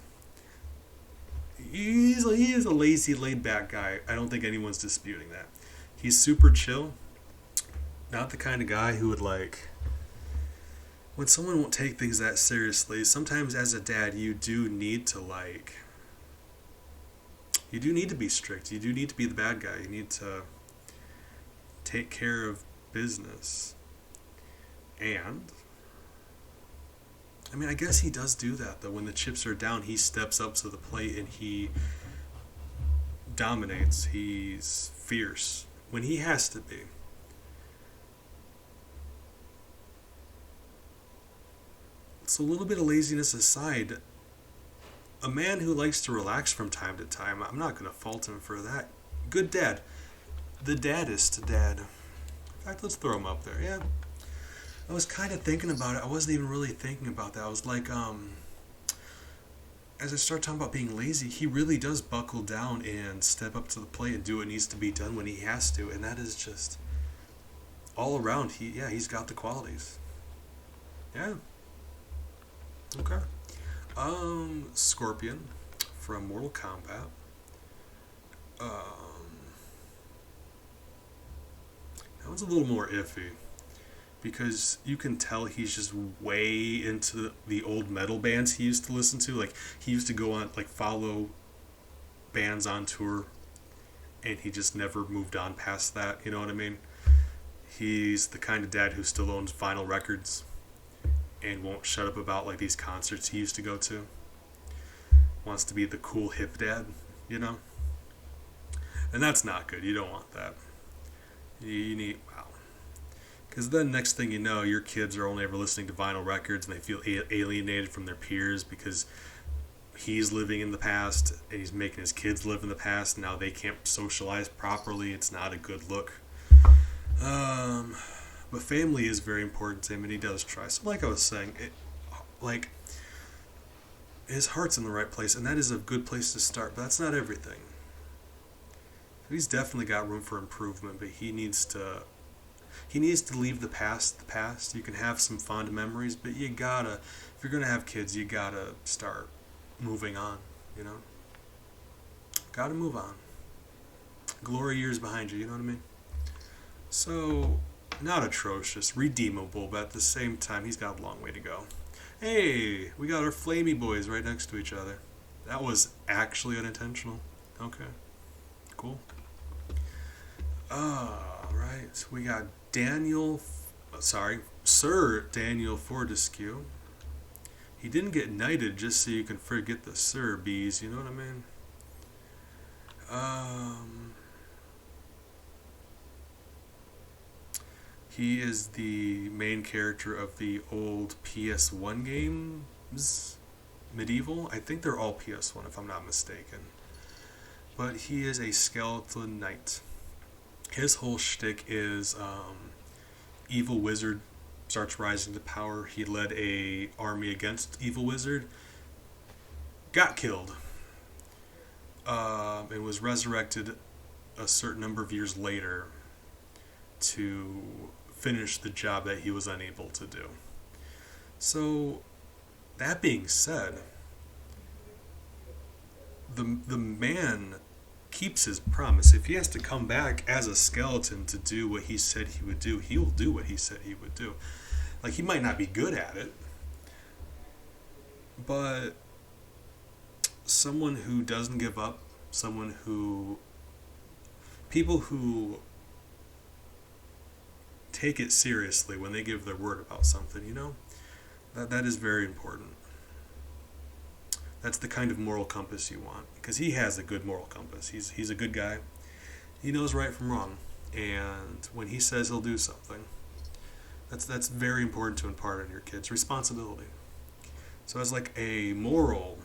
He is a lazy, laid-back guy. I don't think anyone's disputing that. He's super chill. Not the kind of guy who would when someone won't take things that seriously, sometimes as a dad, you do need to be strict. You do need to be the bad guy. You need to take care of business. And I guess he does do that, though. When the chips are down, he steps up to the plate and he dominates. He's fierce when he has to be. So a little bit of laziness aside, a man who likes to relax from time to time, I'm not going to fault him for that. Good dad. The daddest dad. In fact, let's throw him up there. Yeah. I was kind of thinking about it. I wasn't even really thinking about that. I was like, as I start talking about being lazy, he really does buckle down and step up to the plate and do what needs to be done when he has to. And that is just all around. He's got the qualities. Yeah. Okay. Scorpion from Mortal Kombat. That one's a little more iffy because you can tell he's just way into the old metal bands he used to listen to. Like, he used to go on, follow bands on tour, and he just never moved on past that. You know what I mean? He's the kind of dad who still owns vinyl records and won't shut up about these concerts he used to go to. Wants to be the cool hip dad, And that's not good. You don't want that. You need, because then next thing you know, your kids are only ever listening to vinyl records and they feel alienated from their peers because he's living in the past and he's making his kids live in the past. Now they can't socialize properly. It's not a good look. But family is very important to him, and he does try. So like I was saying, his heart's in the right place, and that is a good place to start, but that's not everything. He's definitely got room for improvement, but he needs to... He needs to leave the past the past. You can have some fond memories, but you gotta, if you're gonna have kids, you gotta start moving on, you know? Gotta move on. Glory years behind you, you know what I mean? So, not atrocious, redeemable, but at the same time, he's got a long way to go. Hey, we got our flamey boys right next to each other. That was actually unintentional. Okay, cool. Alright, we got Sir Daniel Fortescue. He didn't get knighted just so you can forget the Sir bees, you know what I mean? He is the main character of the old PS1 games, Medieval. I think they're all PS1 if I'm not mistaken. But he is a skeleton knight. His whole shtick is evil wizard starts rising to power. He led a army against evil wizard, got killed, and was resurrected a certain number of years later to finish the job that he was unable to do. So, that being said, the man keeps his promise. If he has to come back as a skeleton to do what he said he would do, he will do what he said he would do. Like, he might not be good at it, but someone who doesn't give up, people who take it seriously when they give their word about something, you know? That is very important. That's the kind of moral compass you want, because he has a good moral compass. He's a good guy. He knows right from wrong, and when he says he'll do something, that's very important to impart on your kids. Responsibility. So as like a moral,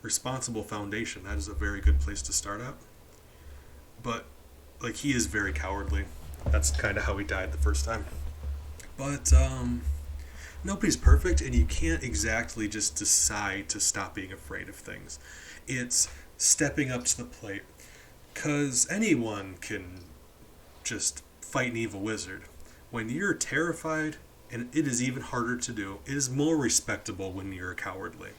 responsible foundation, that is a very good place to start at. But like, he is very cowardly. That's kind of how he died the first time. But nobody's perfect, and you can't exactly just decide to stop being afraid of things. It's stepping up to the plate, because anyone can just fight an evil wizard. When you're terrified, and it is even harder to do, it is more respectable when you're cowardly.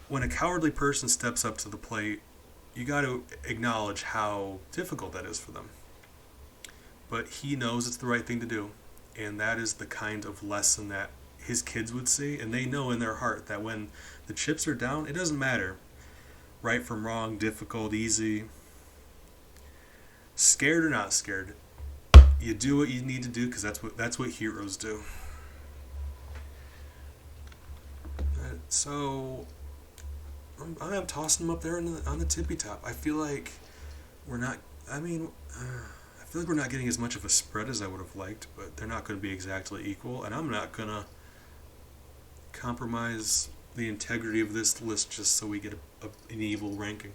When a cowardly person steps up to the plate, you got to acknowledge how difficult that is for them. But he knows it's the right thing to do. And that is the kind of lesson that his kids would see. And they know in their heart that when the chips are down, it doesn't matter. Right from wrong, difficult, easy. Scared or not scared. You do what you need to do, because that's what heroes do. So I'm tossing them up there on the tippy top. I feel like we're not. I feel like we're not getting as much of a spread as I would have liked, but they're not going to be exactly equal, and I'm not going to compromise the integrity of this list just so we get an even ranking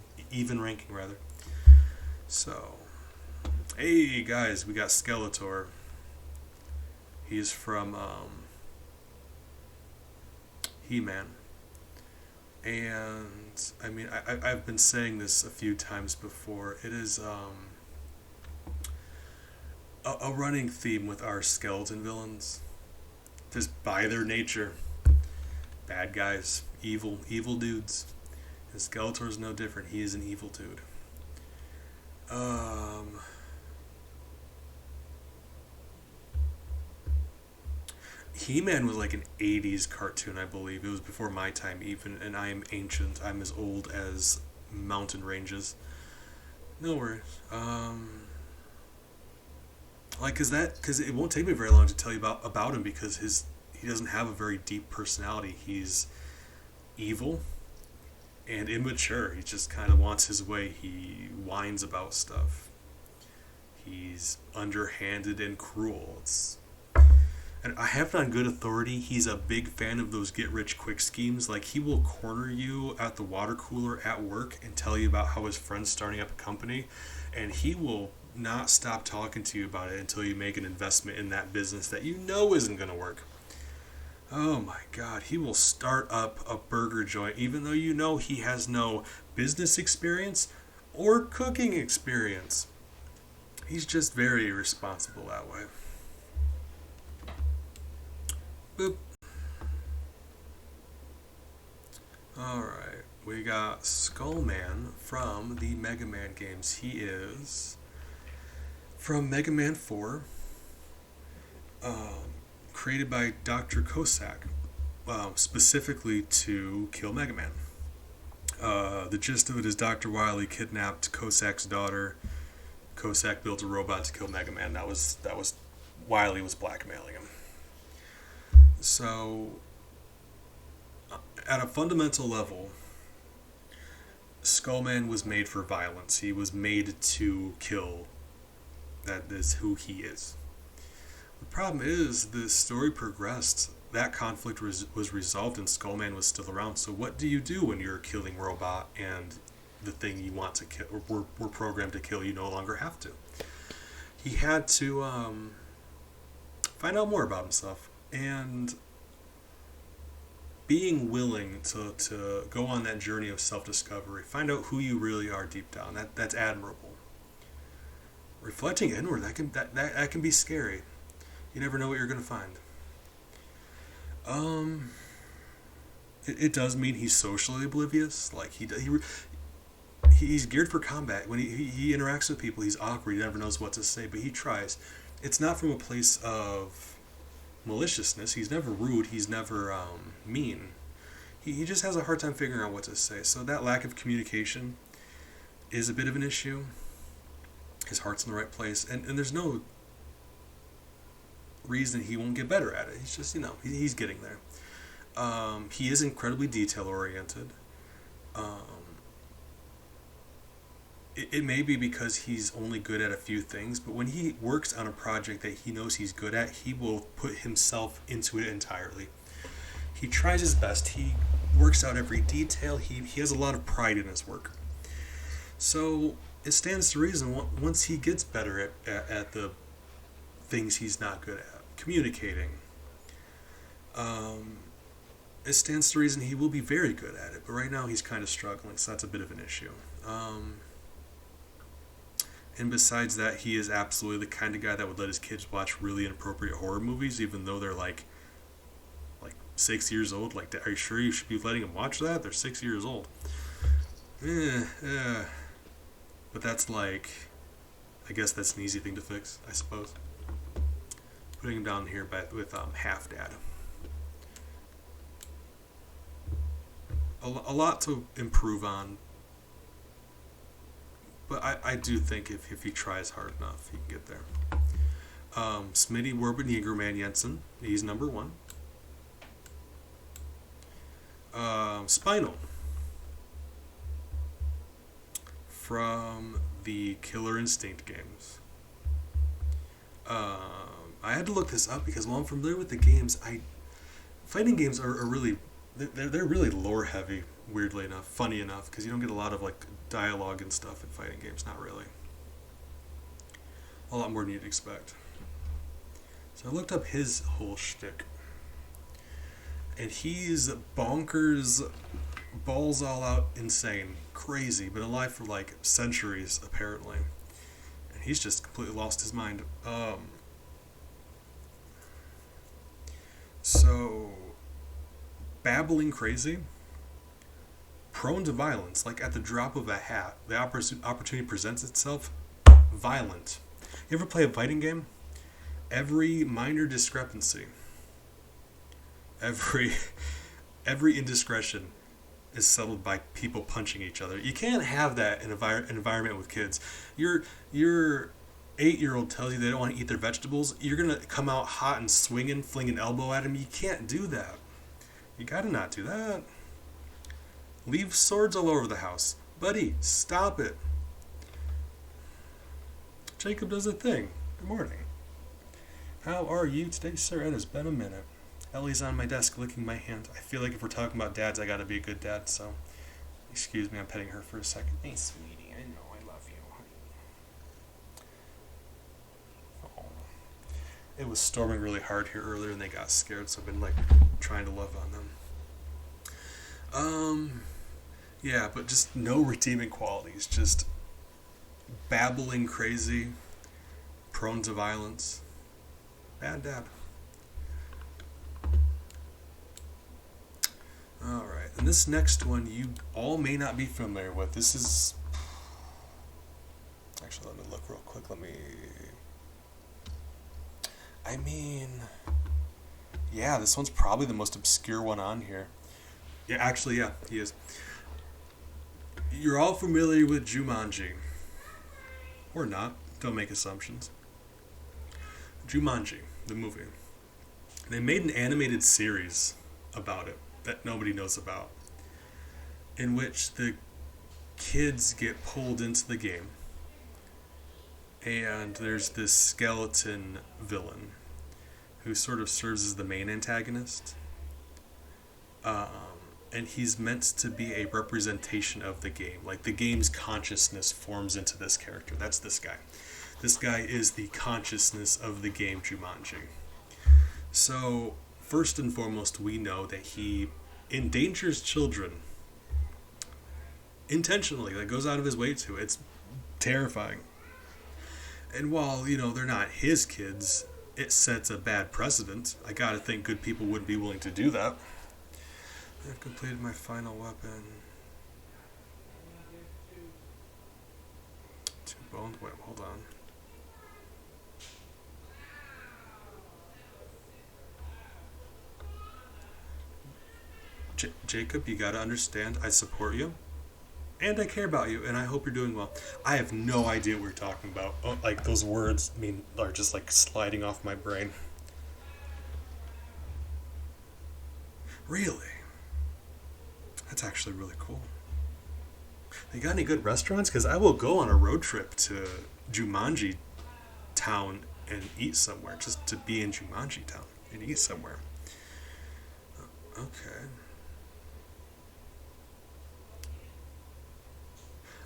rather. So, hey guys, we got Skeletor. He's from He-Man. And, I've been saying this a few times before. It is a running theme with our skeleton villains. Just by their nature, bad guys, evil dudes. And Skeletor's no different. He is an evil dude. He-Man was like an 80s cartoon, I believe. It was before my time even, and I am ancient. I'm as old as mountain ranges. No worries. Because it won't take me very long to tell you about him, because he doesn't have a very deep personality. He's evil and immature. He just kind of wants his way. He whines about stuff. He's underhanded and cruel. And I have it on good authority, he's a big fan of those get-rich-quick schemes. Like, he will corner you at the water cooler at work and tell you about how his friend's starting up a company, and he will not stop talking to you about it until you make an investment in that business that you know isn't going to work. Oh my God, he will start up a burger joint even though you know he has no business experience or cooking experience. He's just very irresponsible that way. Boop. Alright, we got Skullman from the Mega Man games. He is from Mega Man 4, created by Dr. Cossack, specifically to kill Mega Man. The gist of it is Dr. Wily kidnapped Cossack's daughter. Cossack built a robot to kill Mega Man. That was Wily was blackmailing him. So, at a fundamental level, Skullman was made for violence. He was made to kill. That is who he is. The problem is, the story progressed. That conflict was resolved and Skullman was still around. So what do you do when you're a killing robot and the thing you want to kill, or were programmed to kill, you no longer have to? He had to find out more about himself, and being willing to go on that journey of self-discovery, find out who you really are deep down. That's admirable. Reflecting inward, that can be scary. You never know what you're going to find. It does mean he's socially oblivious. Like he's geared for combat. When he interacts with people, he's awkward. He never knows what to say, but he tries. It's not from a place of maliciousness. He's never rude. He's never mean. He just has a hard time figuring out what to say. So that lack of communication is a bit of an issue. His heart's in the right place, and there's no reason he won't get better at it. He's just, he's getting there. He is incredibly detail oriented. It may be because he's only good at a few things, but when he works on a project that he knows he's good at, he will put himself into it entirely. He tries his best. He works out every detail. He has a lot of pride in his work. So it stands to reason, once he gets better at the things he's not good at, communicating, it stands to reason he will be very good at it. But right now he's kind of struggling, so that's a bit of an issue. And besides that, he is absolutely the kind of guy that would let his kids watch really inappropriate horror movies, even though they're like 6 years old. Like, are you sure you should be letting them watch that? They're 6 years old. But that's I guess that's an easy thing to fix, I suppose. Putting him down here with Half Dad. A lot to improve on, but I do think if he tries hard enough, he can get there. Smitty Werben Yeagerman Jensen, he's number 1. Spinal from the Killer Instinct games. I had to look this up because while I'm familiar with the games, fighting games are really they're really lore heavy. Weirdly enough, funny enough, because you don't get a lot of dialogue and stuff in fighting games. Not really. A lot more than you'd expect. So I looked up his whole shtick, and he's bonkers, balls all out, insane, crazy, been alive for centuries apparently, and he's just completely lost his mind. So, babbling crazy, prone to violence, at the drop of a hat, the opportunity presents itself, violent. You ever play a fighting game? Every minor discrepancy, every indiscretion is settled by people punching each other. You can't have that in an environment with kids. Your 8-year-old tells you they don't want to eat their vegetables. You're going to come out hot and swinging, fling an elbow at him. You can't do that. You got to not do that. Leave swords all over the house. Buddy, stop it. Jacob does a thing. Good morning. How are you today, sir? It has been a minute. Ellie's on my desk licking my hand. I feel like if we're talking about dads, I gotta be a good dad, so excuse me, I'm petting her for a second. Hey, sweetie, I know I love you, honey. Oh. It was storming really hard here earlier and they got scared, so I've been trying to love on them. Yeah, but just no redeeming qualities, just babbling crazy, prone to violence. Bad dad. Alright, and this next one you all may not be familiar with. This is... Actually, let me look real quick. Yeah, this one's probably the most obscure one on here. Yeah, actually, yeah, he is. You're all familiar with Jumanji. Or not. Don't make assumptions. Jumanji, the movie. They made an animated series about it that nobody knows about, in which the kids get pulled into the game, and there's this skeleton villain who sort of serves as the main antagonist. And he's meant to be a representation of the game. Like, the game's consciousness forms into this character. That's this guy. This guy is the consciousness of the game Jumanji. So, first and foremost, we know that he endangers children intentionally. Like, goes out of his way to. It's terrifying. And while, you know, they're not his kids, it sets a bad precedent. I gotta think good people wouldn't be willing to do that. I've completed my final weapon. 2 bones. Wait, hold on. Jacob, you gotta understand, I support you. And I care about you, and I hope you're doing well. I have no idea what we're talking about. Oh, like, those words are just like sliding off my brain. Really? That's actually really cool. You got any good restaurants? Because I will go on a road trip to Jumanji Town and eat somewhere. Just to be in Jumanji Town and eat somewhere. Okay.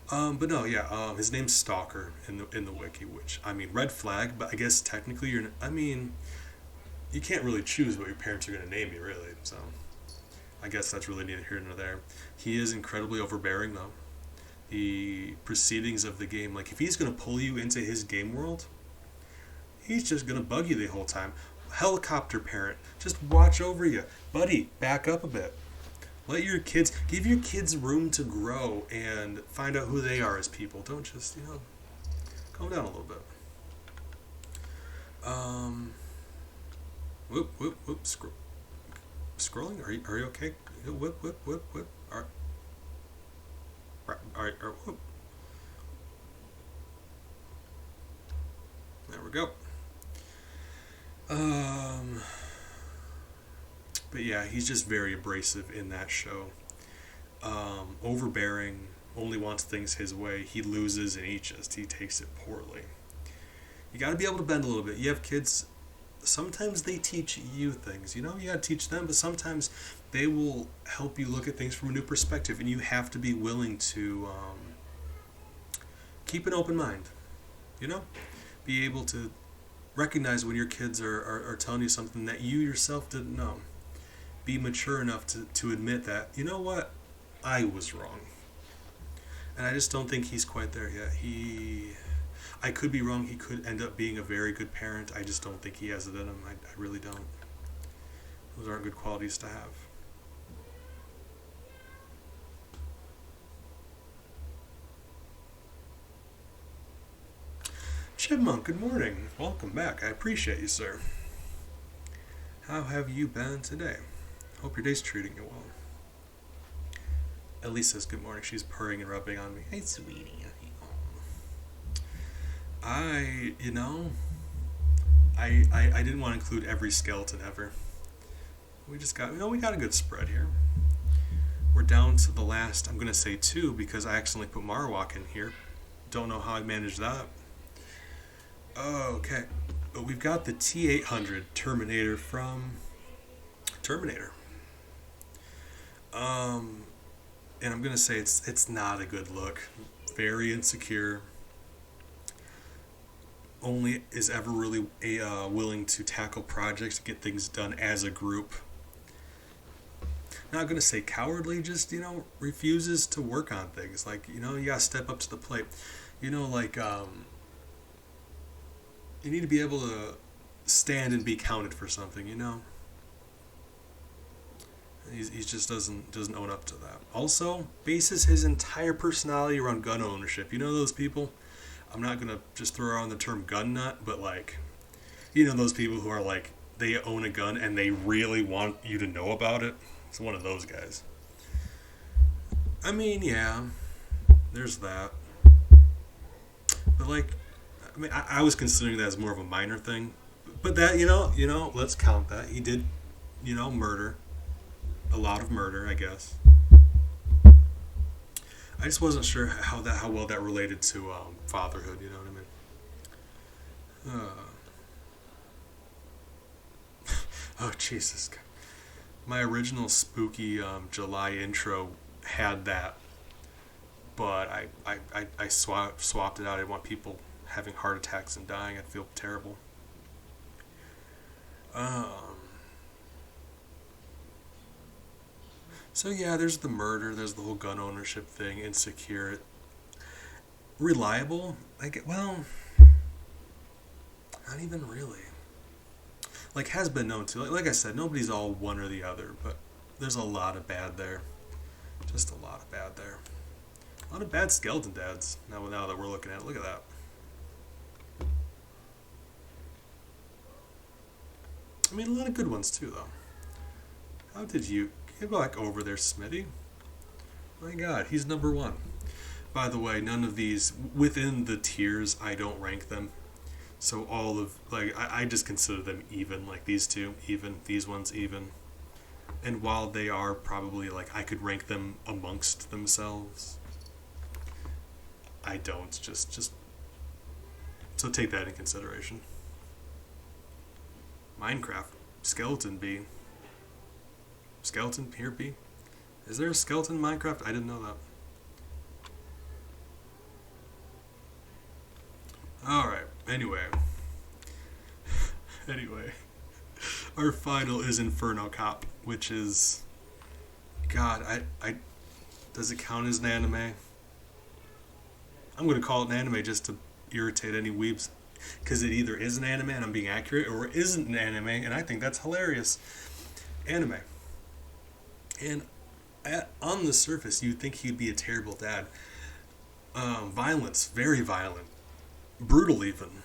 But no, yeah. His name's Stalker in the wiki, which, I mean, red flag. But I guess technically you can't really choose what your parents are going to name you, really. So I guess that's really neither here nor there. He is incredibly overbearing, though. The proceedings of the game, like, if he's going to pull you into his game world, he's just going to bug you the whole time. Helicopter parent, just watch over you. Buddy, back up a bit. Give your kids room to grow and find out who they are as people. Don't just, calm down a little bit. Whoop. Scrolling? Are you okay? Whoop. All right. Whoop. There we go. But yeah, he's just very abrasive in that show. Overbearing, only wants things his way. He loses and he takes it poorly. You gotta be able to bend a little bit. You have kids, sometimes they teach you things, you gotta teach them, but sometimes they will help you look at things from a new perspective, and you have to be willing to keep an open mind, be able to recognize when your kids are telling you something that you yourself didn't know. Be mature enough to admit that, you know what, I was wrong. And I just don't think he's quite there yet. I could be wrong. He could end up being a very good parent. I just don't think he has it in him. I really don't. Those aren't good qualities to have. Chipmunk, good morning. Welcome back. I appreciate you, sir. How have you been today? Hope your day's treating you well. Elise says good morning. She's purring and rubbing on me. Hey, sweetie. I didn't want to include every skeleton ever. We got a good spread here. We're down to the last, I'm going to say 2 because I accidentally put Marowak in here. Don't know how I managed that. Okay. But we've got the T-800 Terminator from Terminator. And I'm going to say it's not a good look. Very insecure. Only is ever really willing to tackle projects, to get things done as a group. Not going to say cowardly, just, refuses to work on things. Like, you got to step up to the plate. You need to be able to stand and be counted for something, you know. He just doesn't own up to that. Also, bases his entire personality around gun ownership. You know those people? I'm not gonna just throw around the term gun nut, but like, you know those people who are like they own a gun and they really want you to know about it. It's one of those guys. I mean, yeah, there's that. But like, I mean, I was considering that as more of a minor thing. But that, let's count that. He did, murder. A lot of murder, I guess. I just wasn't sure how well that related to fatherhood. You know what I mean? Oh Jesus! My original spooky July intro had that, but I swapped it out. I didn't want people having heart attacks and dying. I'd feel terrible. Um, so yeah, there's the murder. There's the whole gun ownership thing. Insecure, reliable. Well, not even really. Like has been known to. Like I said, nobody's all one or the other, but there's a lot of bad there. Just a lot of bad there. A lot of bad skeleton dads. Now that we're looking at it, look at that. I mean, a lot of good ones too, though. How did you get back over there, Smitty? My God, he's number one. By the way, none of these within the tiers. I don't rank them. So all of I just consider them even. Like these two, even these ones, even. And while they are probably like I could rank them amongst themselves, I don't. Just so take that in consideration. Minecraft skeleton B. Skeleton here B. Is there a skeleton in Minecraft? I didn't know that. All right. Anyway, our final is Inferno Cop, which is, God, I does it count as an anime? I'm gonna call it an anime just to irritate any weebs, because it either is an anime and I'm being accurate, or it isn't an anime and I think that's hilarious. Anime, and on the surface you'd think he'd be a terrible dad. Violence, very violent, brutal even.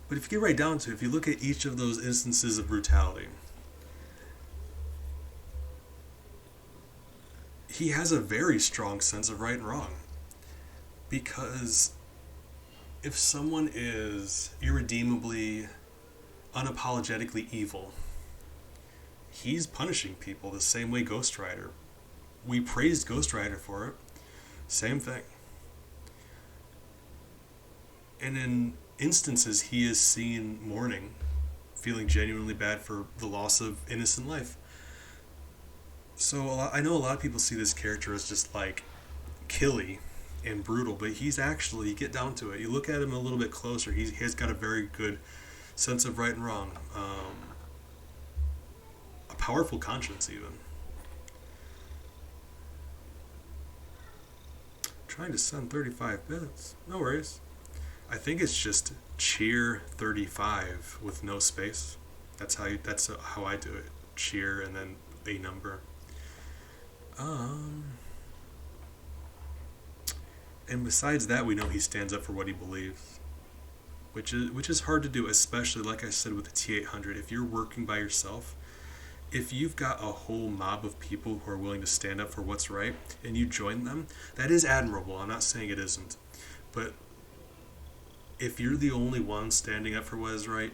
But if you get right down to it, if you look at each of those instances of brutality, he has a very strong sense of right and wrong. Because if someone is irredeemably, unapologetically evil, he's punishing people the same way Ghost Rider. We praised Ghost Rider for it. Same thing. And in instances, he is seen mourning, feeling genuinely bad for the loss of innocent life. So I know a lot of people see this character as just like killy and brutal, but he's actually, you get down to it, you look at him a little bit closer, he has got a very good sense of right and wrong, a powerful conscience even. Trying to send 35 bits, no worries. I think it's just cheer 35 with no space. That's how I do it. Cheer and then a number. And besides that, we know he stands up for what he believes, which is hard to do, especially like I said with the T800. If you're working by yourself, if you've got a whole mob of people who are willing to stand up for what's right, and you join them, that is admirable. I'm not saying it isn't, but if you're the only one standing up for what is right,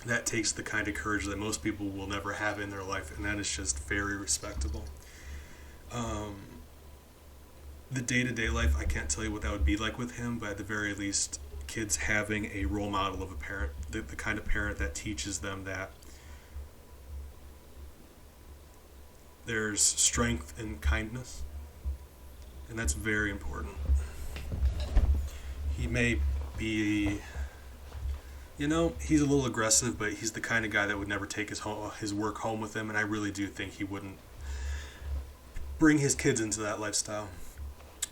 that takes the kind of courage that most people will never have in their life, and that is just very respectable. The day-to-day life, I can't tell you what that would be like with him, but at the very least, kids having a role model of a parent, the kind of parent that teaches them that there's strength in kindness, and that's very important. He may be, he's a little aggressive, but he's the kind of guy that would never take his work home with him, and I really do think he wouldn't bring his kids into that lifestyle.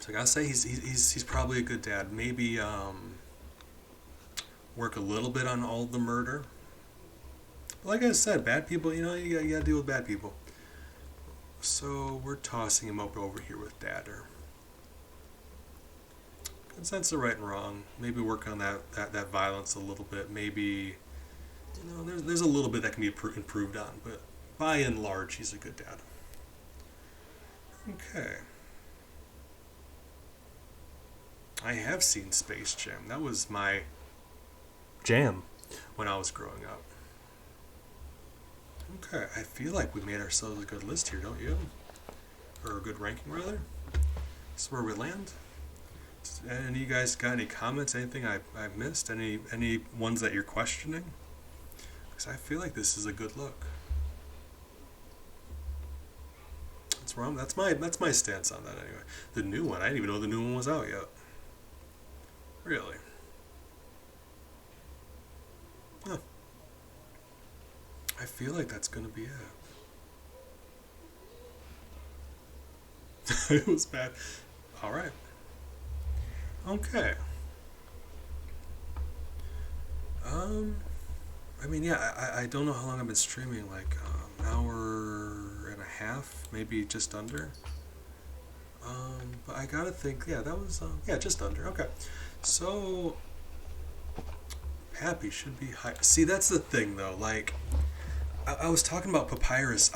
So I gotta say, he's probably a good dad. Maybe work a little bit on all the murder. But like I said, bad people, you gotta deal with bad people. So we're tossing him up over here with Dadder. Good sense of right and wrong. Maybe work on that violence a little bit. Maybe, there's a little bit that can be improved on. But by and large, he's a good dad. Okay. I have seen Space Jam. That was my jam when I was growing up. Okay, I feel like we made ourselves a good list here, don't you? Or a good ranking, rather. This is where we land. Any of you guys got any comments? Anything I missed? Any ones that you're questioning? Because I feel like this is a good look. That's wrong. That's my stance on that anyway. The new one, I didn't even know the new one was out yet. Really? Huh. I feel like that's gonna be it. It was bad. All right. Okay. I mean, yeah, I don't know how long I've been streaming, like an hour and a half, maybe just under. But I gotta think, yeah, that was, just under. Okay. So, Pappy should be high. See, that's the thing, though. Like, I was talking about Papyrus.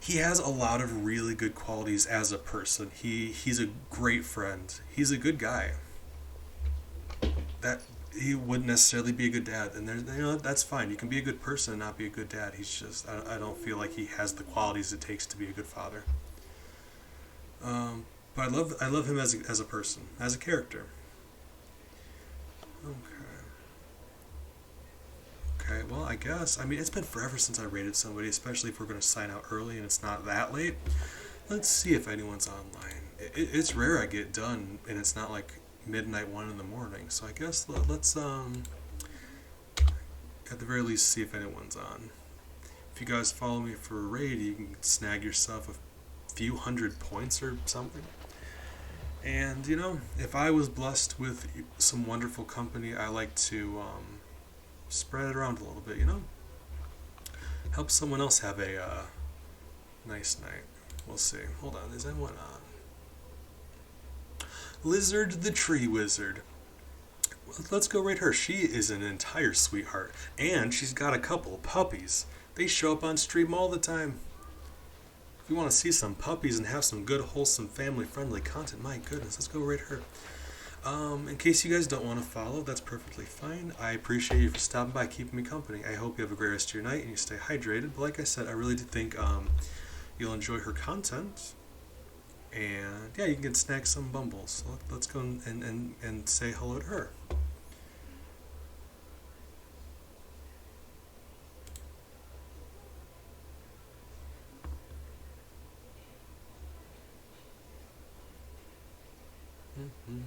He has a lot of really good qualities as a person. He's a great friend. He's a good guy. That he wouldn't necessarily be a good dad, and that's fine. You can be a good person and not be a good dad. He's just I don't feel like he has the qualities it takes to be a good father. But I love him as a person, as a character. Okay, well, I guess. I mean, it's been forever since I rated somebody, especially if we're going to sign out early and it's not that late. Let's see if anyone's online. It's rare I get done and it's not like midnight, 1 in the morning. So I guess let's, at the very least, see if anyone's on. If you guys follow me for a raid, you can snag yourself a few hundred points or something. And, if I was blessed with some wonderful company, I like to, spread it around a little bit, help someone else have a nice night. We'll see. Hold on, is anyone on? Lizard the Tree Wizard. Let's go rate her. She is an entire sweetheart, and she's got a couple puppies. They show up on stream all the time. If you want to see some puppies and have some good, wholesome, family-friendly content, my goodness, let's go rate her. In case you guys don't want to follow, that's perfectly fine. I appreciate you for stopping by, keeping me company. I hope you have a great rest of your night and you stay hydrated. But like I said, I really do think you'll enjoy her content. And yeah, you can snag some bumbles. So let's go and say hello to her. Mm-hmm.